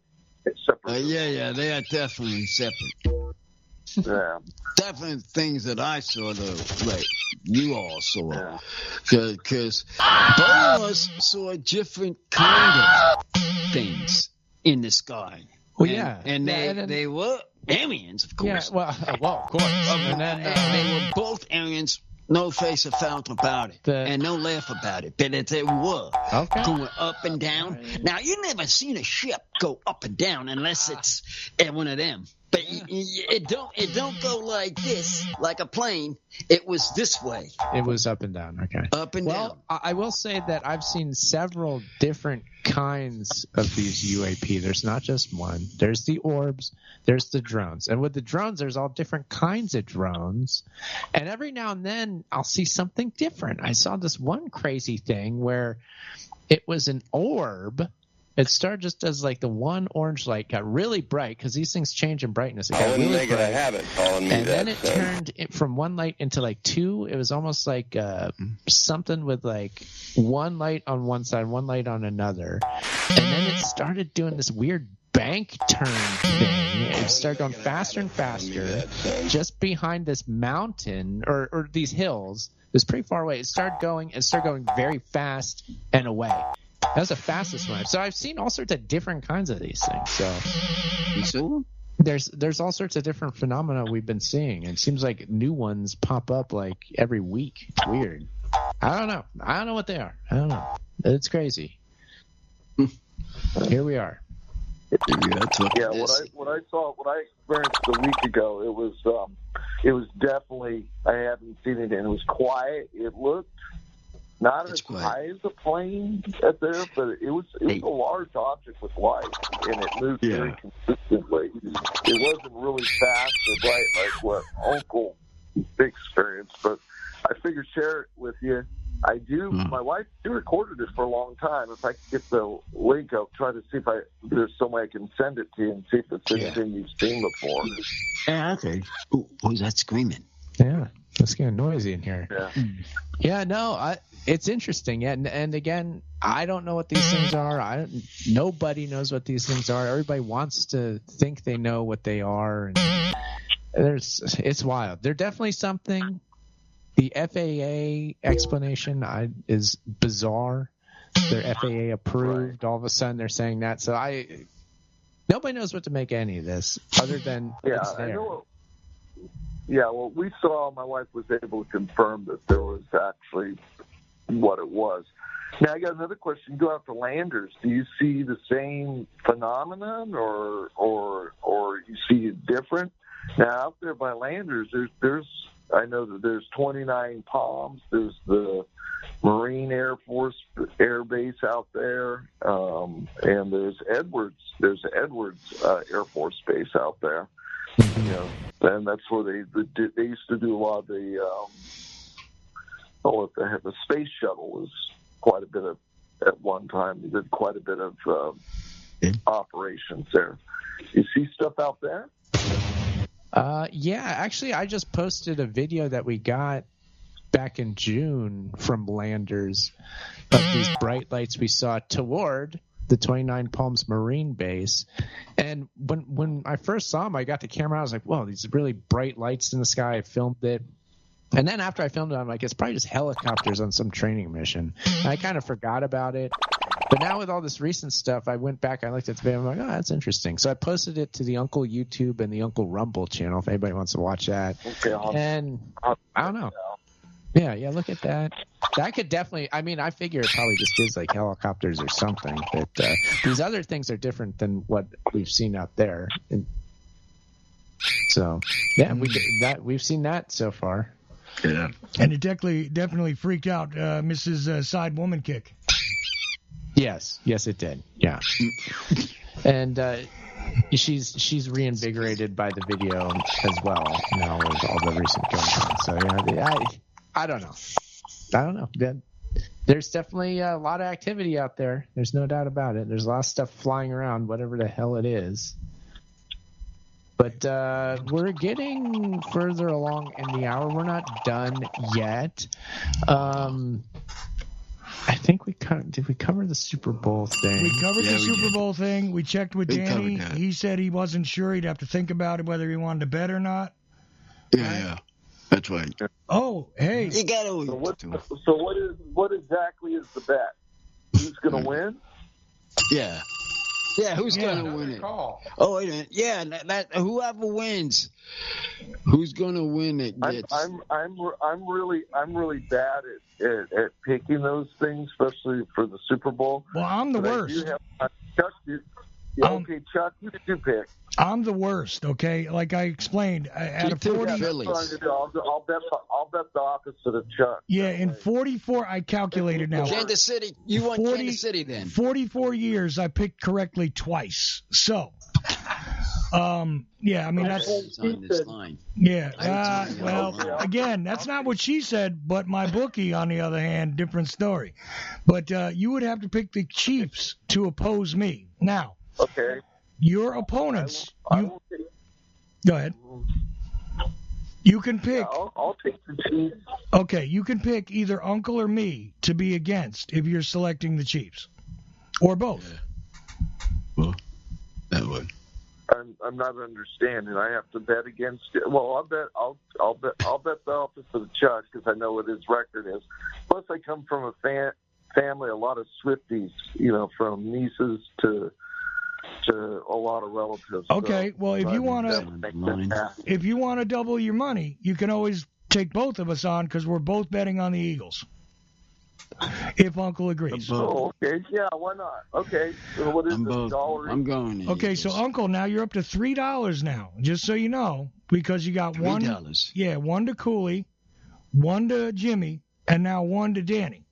Yeah, they are definitely separate. Yeah. Definitely things that I saw, though, like you all saw. Because both of us saw different kind of things in the sky. Well, yeah. And they were aliens, of course. Yeah, well, of course. And they were both aliens. No face or found about it, and no laugh about it. But they were going up and down. Now, you never seen a ship go up and down unless it's one of them. But it don't go like this, like a plane. It was this way. It was up and down. Okay. Up and down. Well, I will say that I've seen several different kinds of these UAP. There's not just one. There's the orbs. There's the drones. And with the drones, there's all different kinds of drones. And every now and then, I'll see something different. I saw this one crazy thing where it was an orb. It started just as like the one orange light got really bright because these things change in brightness. It got really make bright, it a habit calling me and that. then it turned from one light into like two. It was almost like something with like one light on one side, one light on another, and then it started doing this weird bank turn thing. It started going faster and faster, just behind this mountain or these hills. It was pretty far away. It started going very fast and away. That was the fastest one. So I've seen all sorts of different kinds of these things. So there's all sorts of different phenomena we've been seeing. It seems like new ones pop up like every week. It's weird. I don't know what they are. I don't know. It's crazy. Here we are. Yeah, what I experienced a week ago, it was definitely, I haven't seen it, and it was quiet. It looked not as high as a plane up there, but it was a large object with light, and it moved very consistently. It wasn't really fast and bright like what Uncle experienced, but I figured share it with you. I do. My wife recorded it for a long time. If I could get the link, I'll try to see if there's some way I can send it to you and see if it's anything you've seen before. Yeah, okay. Who's that screaming? Yeah, it's getting noisy in here. Yeah. Yeah, no, it's interesting. Yeah, and again, I don't know what these things are. Nobody knows what these things are. Everybody wants to think they know what they are. And it's wild. They're definitely something. The FAA explanation is bizarre. They're FAA approved. All of a sudden, they're saying that. So nobody knows what to make any of this, other than it's there. I know. Yeah, well, we saw. My wife was able to confirm that there was actually what it was. Now, I got another question. You go out to landers. Do you see the same phenomenon, or you see it different? Now, out there by landers, there's I know that there's 29 Palms. There's the Marine Air Force Air Base out there, and there's Edwards. There's Edwards Air Force Base out there. You know, and that's where they used to do a lot of the the space shuttle was quite a bit of at one time. They did quite a bit of operations there. You see stuff out there? Yeah, actually, I just posted a video that we got back in June from landers of these bright lights we saw toward the 29 Palms Marine Base. And when I first saw them, I got the camera. I was like, whoa, these really bright lights in the sky. I filmed it. And then after I filmed it, I'm like, it's probably just helicopters on some training mission. And I kind of forgot about it. But now with all this recent stuff, I went back, I looked at the video, I'm like, oh, that's interesting. So I posted it to the Uncle YouTube and the Uncle Rumble channel if anybody wants to watch that. Okay, and I don't know. Yeah, look at that. That could definitely, I figure it probably just is like helicopters or something. But these other things are different than what we've seen out there. And so, yeah, we've seen that so far. Yeah. And it definitely freaked out Mrs. Side Woman Kick. Yes, it did. Yeah. And she's reinvigorated by the video as well now with all the recent going on. So yeah, I don't know. There's definitely a lot of activity out there. There's no doubt about it. There's a lot of stuff flying around, whatever the hell it is. But we're getting further along in the hour. We're not done yet. I think did we cover the Super Bowl thing? We covered the Super Bowl thing. We checked with Danny. He said he wasn't sure. He'd have to think about it whether he wanted to bet or not. Yeah. That's right. Oh, hey. You got So what exactly is the bet? Who's going to win? Yeah. Yeah, who's going to win it? Call. Oh, wait a minute. Yeah, that whoever wins, who's going to win it gets. I'm really bad at picking those things, especially for the Super Bowl. Well, I'm the worst. Yeah, okay, Chuck, who did you pick? I'm the worst, okay? Like I explained, at a 40... I'll bet the opposite of Chuck. Yeah, in 44, I calculated now. Kansas City. You want Kansas City then? 44 years, I picked correctly twice. So, yeah, I mean, that's... on this line. Yeah, well, again, that's not what she said, but my bookie, on the other hand, different story. But you would have to pick the Chiefs to oppose me. Now, okay. Your opponents... Go ahead. You can pick... I'll take the Chiefs. Okay, you can pick either Uncle or me to be against if you're selecting the Chiefs. Or both. Yeah. Well, that would. I'm not understanding. I have to bet against it. Well, I'll bet the opposite of Chuck because I know what his record is. Plus, I come from a family, a lot of Swifties. From nieces to a lot of relatives. Okay, well, if you want to double your money, you can always take both of us on because we're both betting on the Eagles. If Uncle agrees. Oh, okay, yeah, why not? Okay, so what is this, $1? I'm going. Okay, so Uncle, now you're up to $3 now, just so you know, because you got $3. Yeah, one to Cooley, one to Jimmy, and now one to Danny.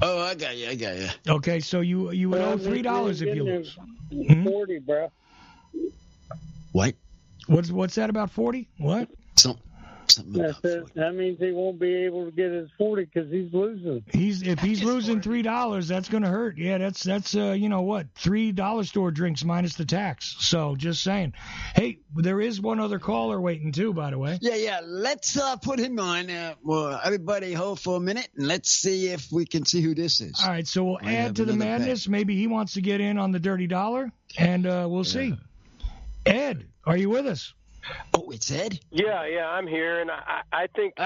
Oh, I got you. Okay, so you would owe $3 if you lose. 40, bro. What? What's that about 40? What? Something about 40. That means he won't be able to get his 40 because he's losing. If he's losing $3, that's going to hurt. Yeah, that's $3 store drinks minus the tax. So just saying. Hey, there is one other caller waiting too, by the way. Yeah. Let's put him on. Well, everybody hold for a minute and let's see if we can see who this is. All right, so we'll add to the madness. Bet. Maybe he wants to get in on the dirty dollar, and we'll see. Ed, are you with us? Oh, it's Ed? Yeah, I'm here, and I think...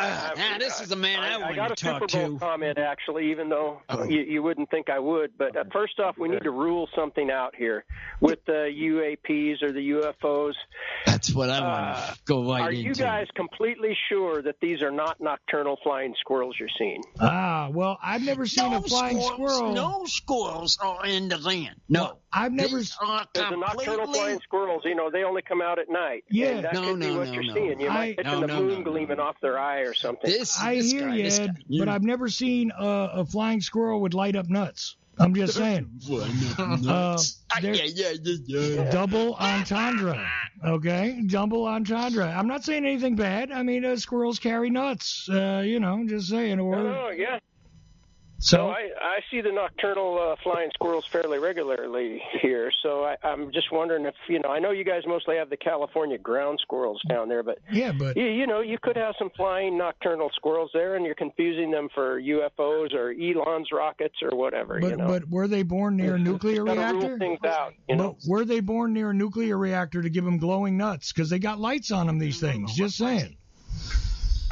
this is the man I want to talk to. I got a Super Bowl comment, actually, even though you wouldn't think I would. But first off, we need to rule something out here with the UAPs or the UFOs. That's what I want to go right into. Are you guys completely sure that these are not nocturnal flying squirrels you're seeing? Well, I've never seen a flying squirrel. No squirrels are in the van. No. I've never... The nocturnal flying squirrels, they only come out at night. Yeah. That could be what you're seeing. You might catch the moon gleaming off their eye or something. I hear you, Ed, but I've never seen a flying squirrel with light up nuts. I'm just saying. Double entendre. Okay? Double entendre. I'm not saying anything bad. I mean, squirrels carry nuts. Just saying. Yeah. So I see the nocturnal flying squirrels fairly regularly here. So I'm just wondering if, I know you guys mostly have the California ground squirrels down there, but you could have some flying nocturnal squirrels there, and you're confusing them for UFOs or Elon's rockets or whatever. But were they born near a nuclear reactor? Rule things out, But were they born near a nuclear reactor to give them glowing nuts? Because they got lights on them. These things. Just saying.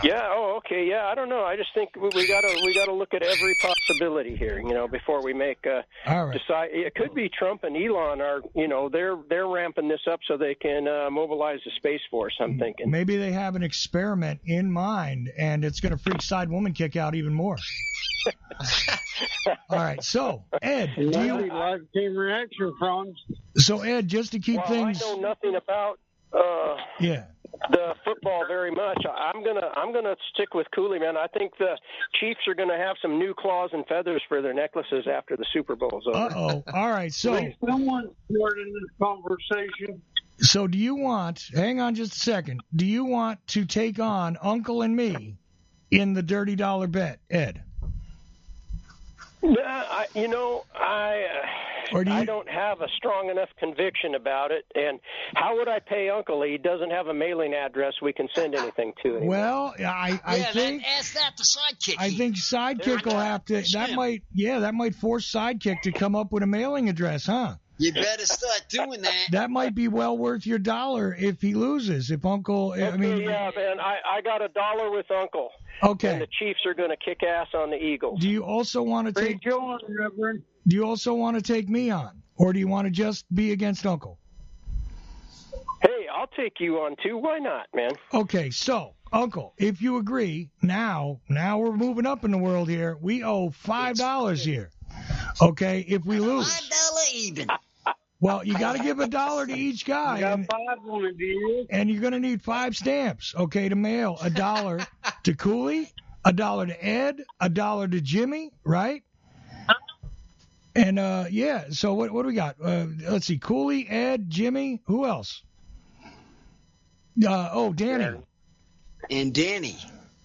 Yeah. Oh, okay. Yeah. I don't know. I just think we gotta look at every possibility here, before we make decide. It could be Trump and Elon are, they're ramping this up so they can mobilize the Space Force. I'm thinking maybe they have an experiment in mind, and it's going to freak side woman kick out even more. All right. So Ed, live team reaction from? So Ed, just to keep things. I know nothing about. The football very much. I'm gonna stick with Cooley, man. I think the Chiefs are gonna have some new claws and feathers for their necklaces after the Super Bowl's over. All right. So someone started this conversation. So do you want? Hang on just a second. Do you want to take on Uncle and me in the dirty dollar bet, Ed? I don't have a strong enough conviction about it. And how would I pay Uncle? He doesn't have a mailing address we can send anything to anymore. Well, I think ask that to Sidekick. I think Sidekick will have to. That might force Sidekick to come up with a mailing address, huh? You better start doing that. That might be well worth your $1 if he loses. If Uncle, yeah, man, I got $1 with Uncle. Okay. And the Chiefs are going to kick ass on the Eagles. Do you also want to take? Reverend. Do you also want to take me on, or do you want to just be against Uncle? Hey, I'll take you on too. Why not, man? Okay, so Uncle, if you agree, now we're moving up in the world here. We owe $5 here. Okay, if we lose. $5 even. Well, you got to give $1 to each guy. I got 5 on it, dear. And you're going to need 5 stamps, okay, to mail $1 to Cooley, $1 to Ed, $1 to Jimmy, right? And, so what do we got? Let's see, Cooley, Ed, Jimmy, who else? Danny. And Danny.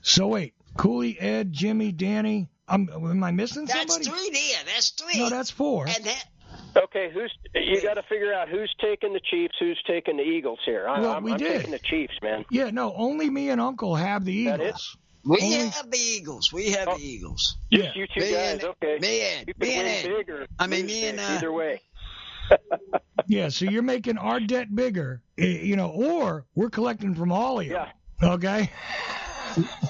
So wait, Cooley, Ed, Jimmy, Danny. Am I missing somebody? That's 3 there. That's 3. No, that's 4. And that. Okay, you got to figure out who's taking the Chiefs, who's taking the Eagles here. I'm taking the Chiefs, man. Yeah, no, only me and Uncle have the Eagles. We have the Eagles. Just you two guys, okay. Me and either way. Yeah, so you're making our debt bigger, or we're collecting from all of you. Yeah. Okay?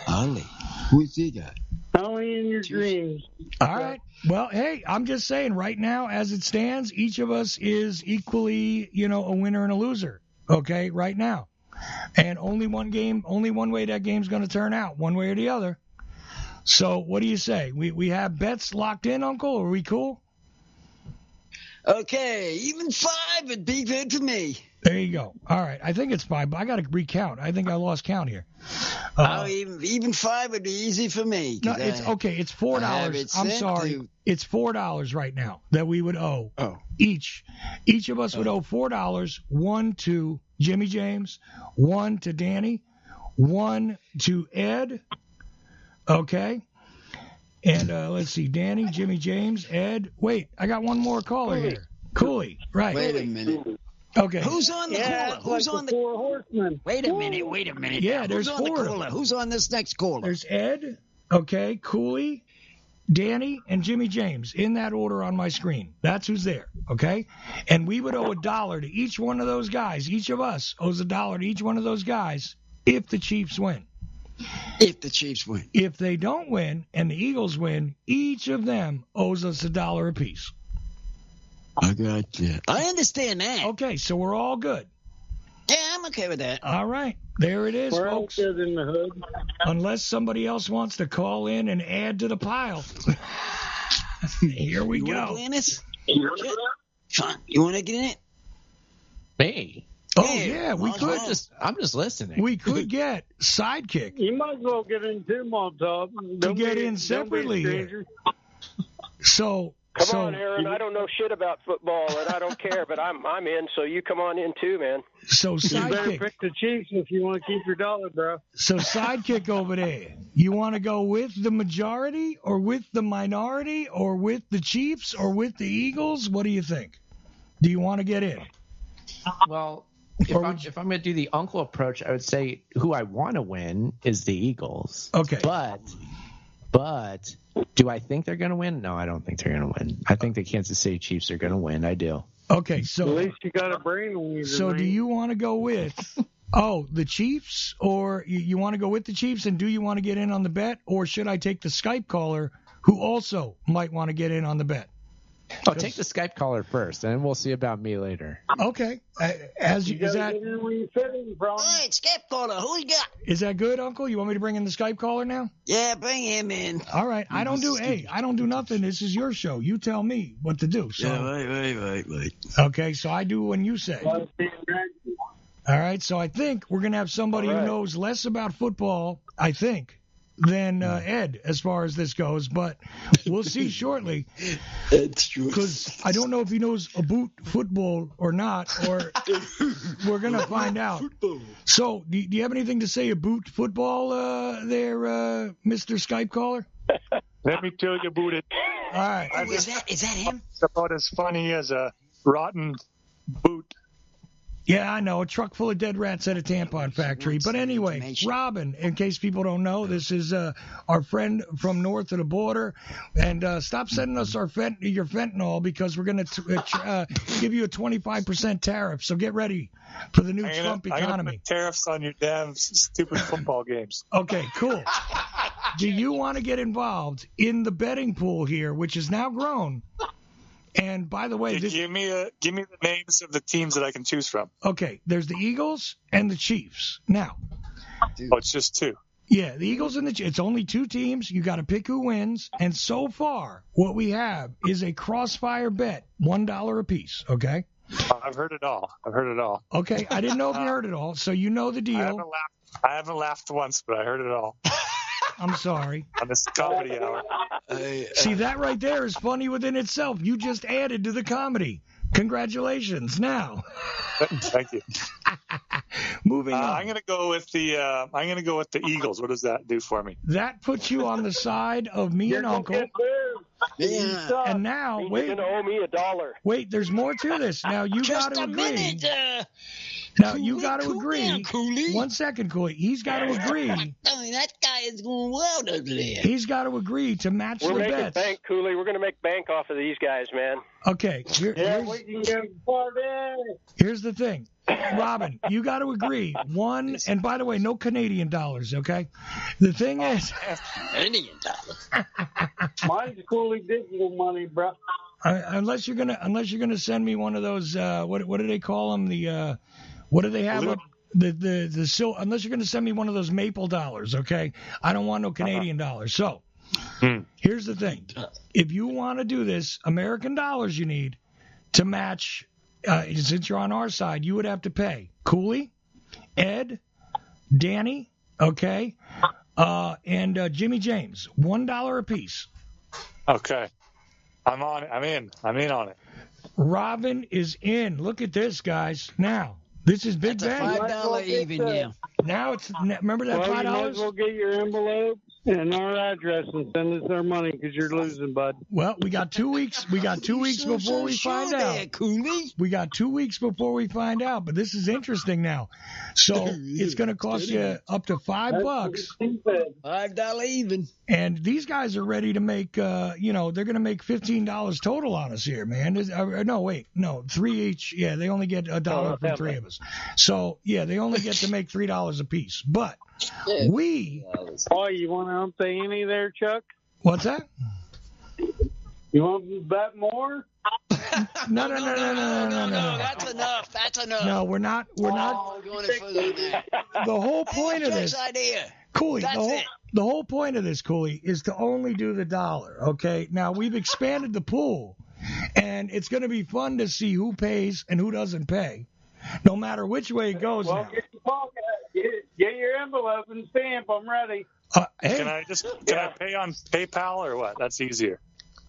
Ollie. Who's he got? Only in your dreams. All right. Well, hey, I'm just saying right now, as it stands, each of us is equally, a winner and a loser. Okay, right now. And only one way that game's going to turn out, one way or the other. So what do you say? We have bets locked in, Uncle? Are we cool? Okay, even 5 would be good for me. There you go. All right, I think it's 5, but I got to recount. I think I lost count here. Even 5 would be easy for me. No, it's okay. It's $4. I'm sorry. It's $4 right now that we would owe. Oh. Each of us would owe $4. 1 to Jimmy James, 1 to Danny, 1 to Ed. Okay. And let's see, Danny, Jimmy James, Ed. Wait, I got one more caller here. Cooley, right. Wait a minute. Okay. Who's on the caller? Who's on the 4 horsemen? Wait a minute. Yeah, there's 4 on the caller? Who's on this next caller? There's Ed, okay, Cooley, Danny, and Jimmy James in that order on my screen. That's who's there, okay? And we would owe $1 to each one of those guys. Each of us owes $1 to each one of those guys if the Chiefs win. If the Chiefs win. If they don't win and the Eagles win, each of them owes us $1 apiece. I got you. I understand that. Okay, so we're all good. Yeah, I'm okay with that. All right. There it is, We're all folks. good in the hood. Unless somebody else wants to call in and add to the pile. Here we You go. want to play in this? Fine. You want to get in it? Me? Oh, yeah, we could. I'm just listening. We could get Sidekick You might as well get in too, Montauk. to get in separately here. So, Come on, Aaron. I don't know shit about football, and I don't care, but I'm in, so you come on in too, man. So You better Sidekick. pick the Chiefs if you want to keep your $1, bro. So Sidekick over there. You want to go with the majority or with the minority or with the Chiefs or with the Eagles? What do you think? Do you want to get in? Well, if I'm going to do the uncle approach, I would say who I want to win is the Eagles. Okay. But do I think they're going to win? No, I don't think they're going to win. I think the Kansas City Chiefs are going to win. I do. Okay, so At least you got a brain on you. So do you want to go with the Chiefs, or you want to go with the Chiefs, and do you want to get in on the bet, or should I take the Skype caller who also might want to get in on the bet? Oh, take the Skype caller first, and we'll see about me later. Okay. All right, Skype caller. Who you got? Is that good, Uncle? You want me to bring in the Skype caller now? Yeah, bring him in. All right. I don't do nothing. This is your show. You tell me what to do. So, Yeah, wait. okay, so I do when you say. All right, so I think we're going to have somebody who knows less about football, I think, than Ed as far as this goes, but we'll see shortly. That's true. Because I don't know if he knows about football or not, or we're going to find out. So, do you have anything to say about football there, Mr. Skype caller? Let me tell you about it. All right. Is that him? It's about as funny as a rotten boot. Yeah, I know. A truck full of dead rats at a tampon factory. But anyway, Robin, in case people don't know, this is our friend from north of the border. And stop sending us your fentanyl because we're going to give you a 25% tariff. So get ready for the new Trump economy. I'm going to put tariffs on your damn stupid football games. Okay, cool. Do you want to get involved in the betting pool here, which is now grown? And by the way, give me the names of the teams that I can choose from. Okay, there's the Eagles and the Chiefs. Now, oh, it's just 2. Yeah, the Eagles and the Chiefs. It's only 2 teams. You got to pick who wins. And so far, what we have is a crossfire bet, $1 a piece. Okay. I've heard it all. Okay, I didn't know if you heard it all, so you know the deal. I haven't laughed once, but I heard it all. I'm sorry. On this comedy hour. See, that right there is funny within itself. You just added to the comedy. Congratulations. Now. Thank you. Moving on. I'm going to go with the Eagles. What does that do for me? That puts you on the side of me and Uncle. Yeah. And now, wait. You're going to owe me $1. Wait, there's more to this. Now, you got to agree. Just a minute. Now, you got to agree. Down, Cooley. 1 second, Cooley. He's got to agree. I mean, that guy is going wild over there. He's got to agree to match the bets. We're making bank, Cooley. We're going to make bank off of these guys, man. Okay. Here's the thing. Robin, you got to agree. One, and by the way, no Canadian dollars, okay? The thing is... Canadian dollars. Mine's Cooley digital money, bro. Unless you're gonna send me one of those what do they call them, the what do they have up unless you're gonna send me one of those maple dollars, okay? I don't want no Canadian dollars. So here's the thing: if you want to do this, American dollars you need to match. Since you're on our side, you would have to pay Cooley, Ed, Danny, okay, and Jimmy James, $1 a piece. Okay. I'm on it. I'm in on it. Robin is in. Look at this, guys. Now, this is big bang. That's a $5 even, yeah. Now it's, remember that $5? You might as well get your envelope and our address and send us our money because you're losing, bud. Well, we got 2 weeks. We got 2 weeks before we find out. We got 2 weeks before we find out. But this is interesting now. So it's going to cost you up to $5. $5 even. And these guys are ready to make, they're going to make $15 total on us here, man. No, 3 each. Yeah, they only get $1 from 3 of us. So, yeah, they only get to make $3 a piece. But we... Oh, you want to up the ante there, Chuck? What's that? You want to bet more? No. That's enough. No, we're not. We're going further than that. The whole point of this, idea. Cooley. The whole point of this, Cooley, is to only do the $1. Okay. Now we've expanded the pool, and it's going to be fun to see who pays and who doesn't pay, no matter which way it goes. Well, get your envelope and stamp. I'm ready. Hey. Can I pay on PayPal or what? That's easier.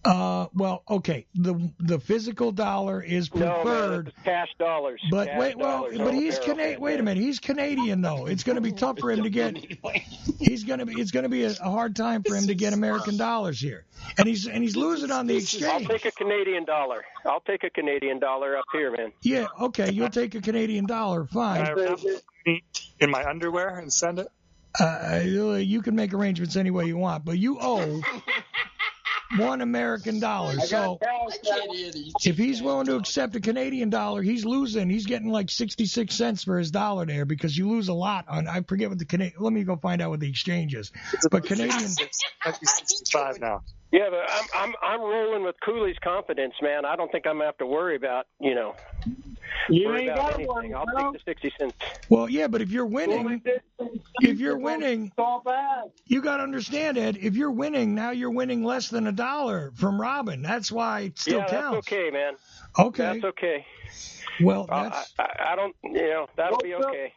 Well, okay. The physical dollar is preferred. No, man, it's cash dollars. But but he's Canadian. Wait a minute, he's Canadian though. It's going to be tough for him to get. It's going to be a hard time for him to get American dollars here, and he's losing on the exchange. I'll take a Canadian dollar. I'll take a Canadian dollar up here, man. Yeah, okay. You'll take a Canadian dollar. Fine. Can I wrap it in my underwear and send it? You can make arrangements any way you want, but you owe $1 American. So if he's willing to accept a Canadian dollar, he's losing. He's getting like 66 cents for his dollar there because you lose a lot on. I forget what the Canadian. Let me go find out what the exchange is. But Canadian. 65 now. Yeah, but I'm rolling with Cooley's confidence, man. I don't think I'm gonna have to worry about You worry ain't about got anything. one, I'll bro. take the 60 cents. Well, yeah, but if you're winning, you got to understand, Ed. If you're winning, now you're winning less than $1 from Robin. That's why it still counts. That's okay, man. Okay. That's okay. Well, that's. I don't. That'll be okay.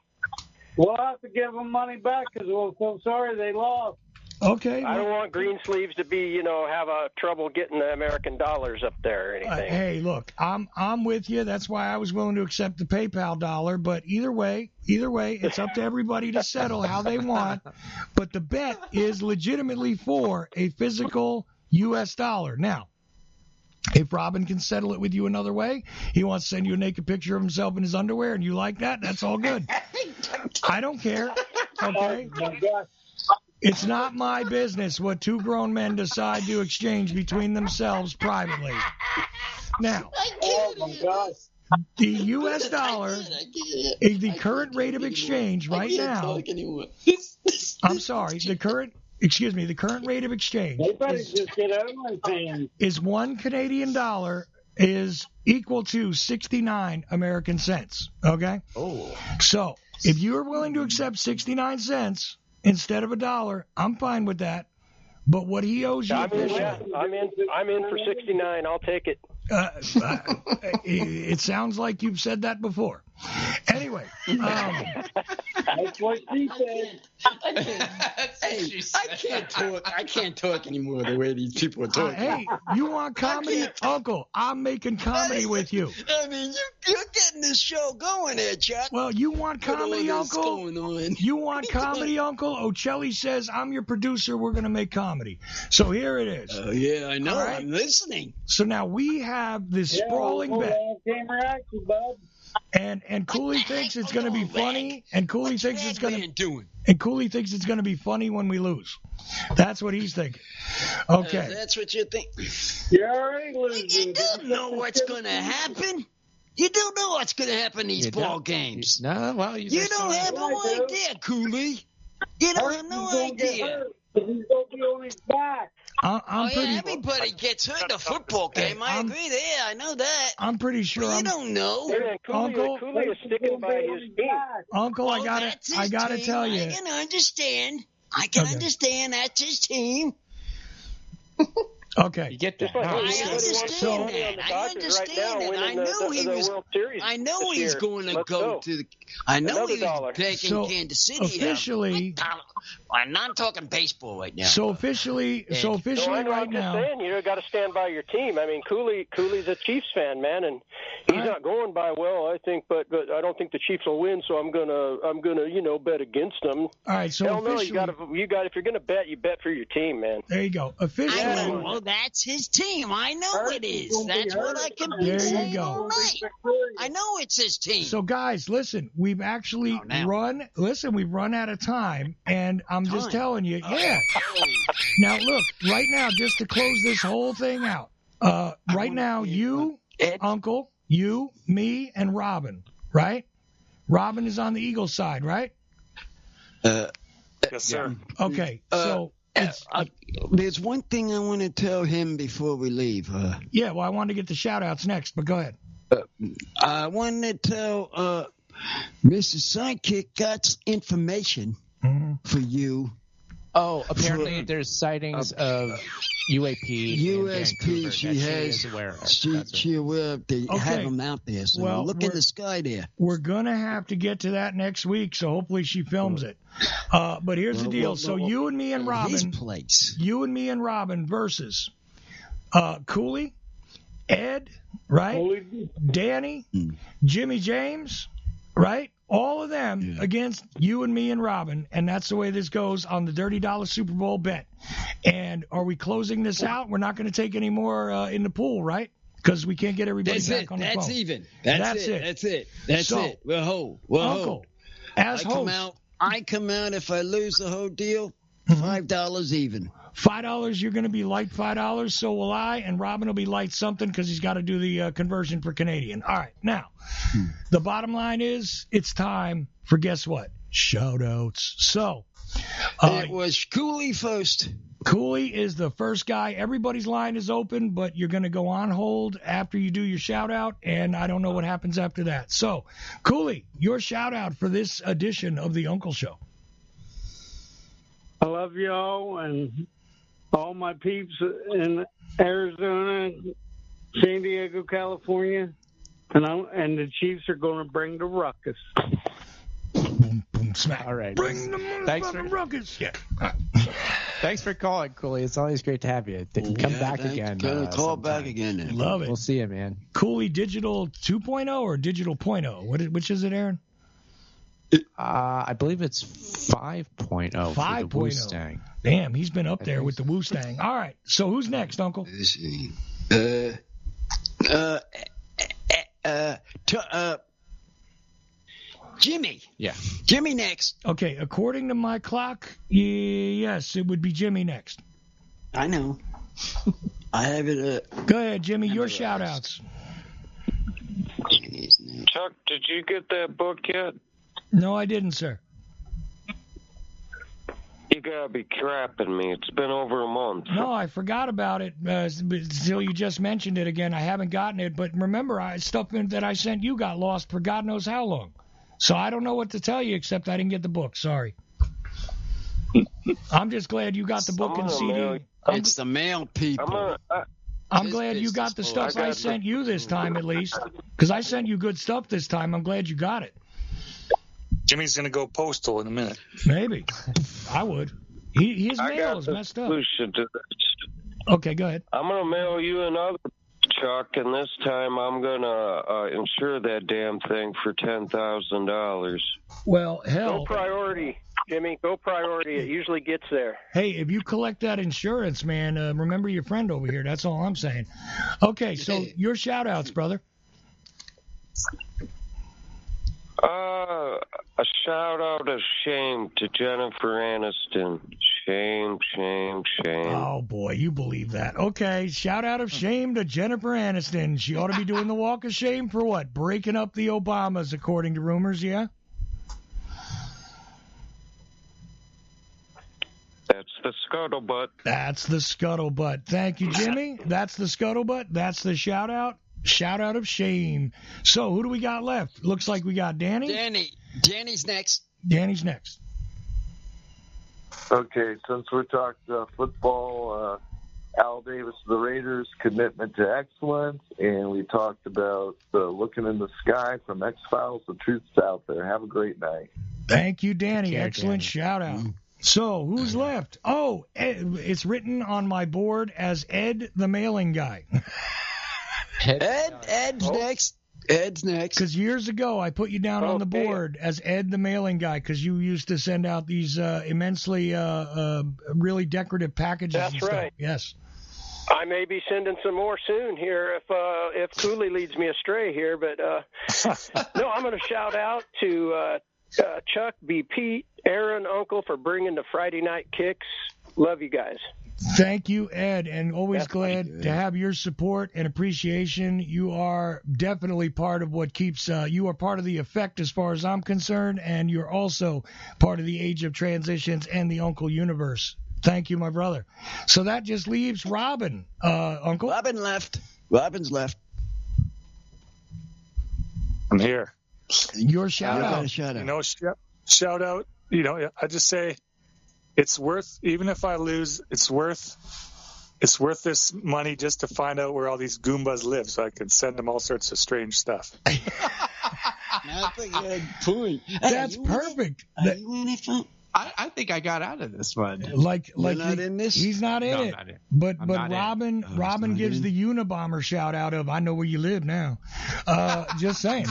We'll have to give them money back because we're so sorry they lost. Okay. I don't want green sleeves to be, have a trouble getting the American dollars up there or anything. Hey, look, I'm with you. That's why I was willing to accept the PayPal dollar. But either way, it's up to everybody to settle how they want. But the bet is legitimately for a physical U.S. dollar. Now, if Robin can settle it with you another way, he wants to send you a naked picture of himself in his underwear, and you like that, that's all good. I don't care. Okay. Oh, my God. It's not my business what two grown men decide to exchange between themselves privately. Now, the U.S. dollar, the current rate of exchange right now, I'm sorry, the current rate of exchange is 1 Canadian dollar is equal to 69 American cents, okay? Oh. So, if you are willing to accept 69 cents, instead of $1, I'm fine with that. But what he owes you officially. I'm in for 69. I'll take it. It sounds like you've said that before. Anyway. That's what she said. I can't talk anymore the way these people are talking. Hey, you want comedy? Uncle, I'm making comedy with you. I mean, you're getting this show going there, Chuck. Well, you want comedy, Uncle? Going on? You want comedy, Uncle? Ocelli says, I'm your producer. We're going to make comedy. So here it is. Oh, yeah, I know. Right? I'm listening. So now we have this sprawling bet. And Cooley thinks it's going to be funny, and Cooley thinks it's going to be funny when we lose. That's what he's thinking. Okay. That's what you think. You're already losing. You don't know what's going to happen. You don't know what's going to happen in these ball games. No, well, you don't have no idea, Cooley. You don't have no idea. He's going to be on his back. Everybody gets hurt in a football game. I agree there. I know that. I'm pretty sure. But you don't know. Uncle, Cooley is sticking by his team. Uncle, I gotta tell you. I can understand. Understand that's his team. Okay. You get that. I understand that. I understand that. I know he's going to go to the. I know he was taking Kansas City. Officially, I'm not talking baseball right now. So officially right now. I'm just saying, you got to stand by your team. I mean, Cooley's a Chiefs fan, man, and he's not going by well, I think, but I don't think the Chiefs will win, so I'm gonna bet against them. All right, so hell no, you got if you're gonna bet, you bet for your team, man. There you go. Officially, I know that's his team. I know it is. That's what I can be saying all night. I know it's his team. So guys, listen, we've actually run out of time, and I'm just telling you, Now look, right now, just to close this whole thing out, right now, you, Uncle, you, me, and Robin, right? Robin is on the Eagles side, right? Yes, sir. Okay, so there's one thing I want to tell him before we leave. Well, I wanted to get the shout-outs next, but go ahead. I wanted to tell Mr. Sidekick got information for you. Oh, apparently there's sightings of UAP. USP, she aware they have them out there. So look in the sky there. We're going to have to get to that next week, so hopefully she films it. But here's the deal. So you and me and Robin. You and me and Robin versus Cooley, Ed, right? Danny, Jimmy James, right? All of them against you and me and Robin, and that's the way this goes on the Dirty Dollar Super Bowl bet. And are we closing this out? We're not going to take any more in the pool, right? Because we can't get everybody back on the phone. That's even. That's it. That's it. We're whole. Uncle, as host. I come out if I lose the whole deal, $5 even. $5, you're going to be light $5, so will I, and Robin will be light something because he's got to do the conversion for Canadian. All right, now, the bottom line is it's time for guess what? Shout-outs. So, it was Cooley first. Cooley is the first guy. Everybody's line is open, but you're going to go on hold after you do your shout-out, and I don't know what happens after that. So, Cooley, your shout-out for this edition of The Uncle Show. I love y'all and all my peeps in Arizona, San Diego, California, and the Chiefs are going to bring the ruckus. Boom, boom, smack. All right. Bring the motherfucking ruckus. Yeah. Thanks for calling, Cooley. It's always great to have you. Come back again. Call back again. Then. Love it. We'll see you, man. Cooley Digital 2.0 or Digital 0.0? Which is it, Aaron? I believe it's 5.0. 5.0. Damn, he's been up there with the Wu-Stang. All right, so who's next, Uncle? Jimmy. Yeah. Jimmy next. Okay, according to my clock, yes, it would be Jimmy next. I know. I have it. Go ahead, Jimmy, your shout-outs. Chuck, did you get that book yet? No, I didn't, sir. You gotta be crapping me. It's been over a month. No, I forgot about it until you just mentioned it again. I haven't gotten it, but remember, stuff that I sent you got lost for God knows how long. So I don't know what to tell you except I didn't get the book. Sorry. I'm just glad you got the book and CD. It's the mail people. I'm glad you got the stuff I sent you this time, at least. Because I sent you good stuff this time. I'm glad you got it. Jimmy's going to go postal in a minute. Maybe. I would. His mail is messed up. Solution to this. Okay, go ahead. I'm going to mail you another, Chuck, and this time I'm going to insure that damn thing for $10,000. Well, hell. Go priority, Jimmy. Go priority. It usually gets there. Hey, if you collect that insurance, man, remember your friend over here. That's all I'm saying. Okay, so your shout-outs, brother. A shout-out of shame to Jennifer Aniston. Shame, shame, shame. Oh, boy, you believe that. Okay, shout-out of shame to Jennifer Aniston. She ought to be doing the walk of shame for what? Breaking up the Obamas, according to rumors, yeah? That's the scuttlebutt. That's the scuttlebutt. Thank you, Jimmy. That's the scuttlebutt. That's the shout-out. Shout-out of shame. So, who do we got left? Looks like we got Danny. Danny's next. Danny's next. Okay, since we're talking football, Al Davis, the Raiders' commitment to excellence, and we talked about looking in the sky from X-Files. The truth's out there. Have a great night. Thank you, Danny. Excellent shout-out. So, who's left? Oh, it's written on my board as Ed the mailing guy. Ed's next. Ed's next. Because years ago, I put you down on the board as Ed the mailing guy because you used to send out these immensely, really decorative packages. That's and stuff. right. Yes. I may be sending some more soon here if Cooley leads me astray here. But, no, I'm going to shout out to Chuck, B. Pete, Aaron, Uncle for bringing the Friday night kicks. Love you guys. Thank you, Ed, and always glad to have your support and appreciation. You are definitely part of what keeps you are part of the effect as far as I'm concerned, and you're also part of the Age of Transitions and the Uncle universe. Thank you, my brother. So that just leaves Robin, Uncle. Robin's left. I'm here. Your shout-out. Shout-out. I just say, it's worth, even if I lose, it's worth this money just to find out where all these Goombas live so I can send them all sorts of strange stuff. That's a good point. That's perfect. I think I got out of this one. You're not in this? He's not in it. Not in. But Robin gives the Unabomber shout out of I know where you live now. Just saying.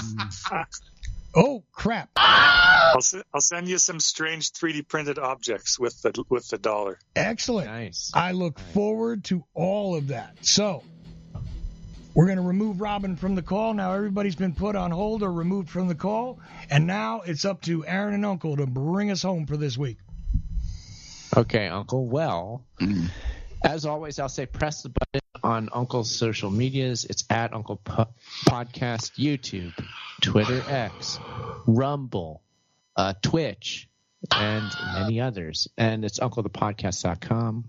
Oh crap! I'll send you some strange 3D printed objects with the dollar. Excellent. Nice. I look forward to all of that. So we're going to remove Robin from the call. Now everybody's been put on hold or removed from the call, and now it's up to Aaron and Uncle to bring us home for this week. Okay, Uncle. Well, as always, I'll say press the button on Uncle's social medias. It's at Uncle Podcast, YouTube, Twitter X, Rumble, Twitch, and many others. And it's UncleThePodcast.com.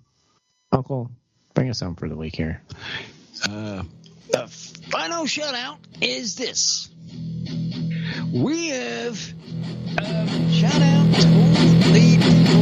Uncle, bring us home for the week here. The final shout out is this. We have shout out to all the people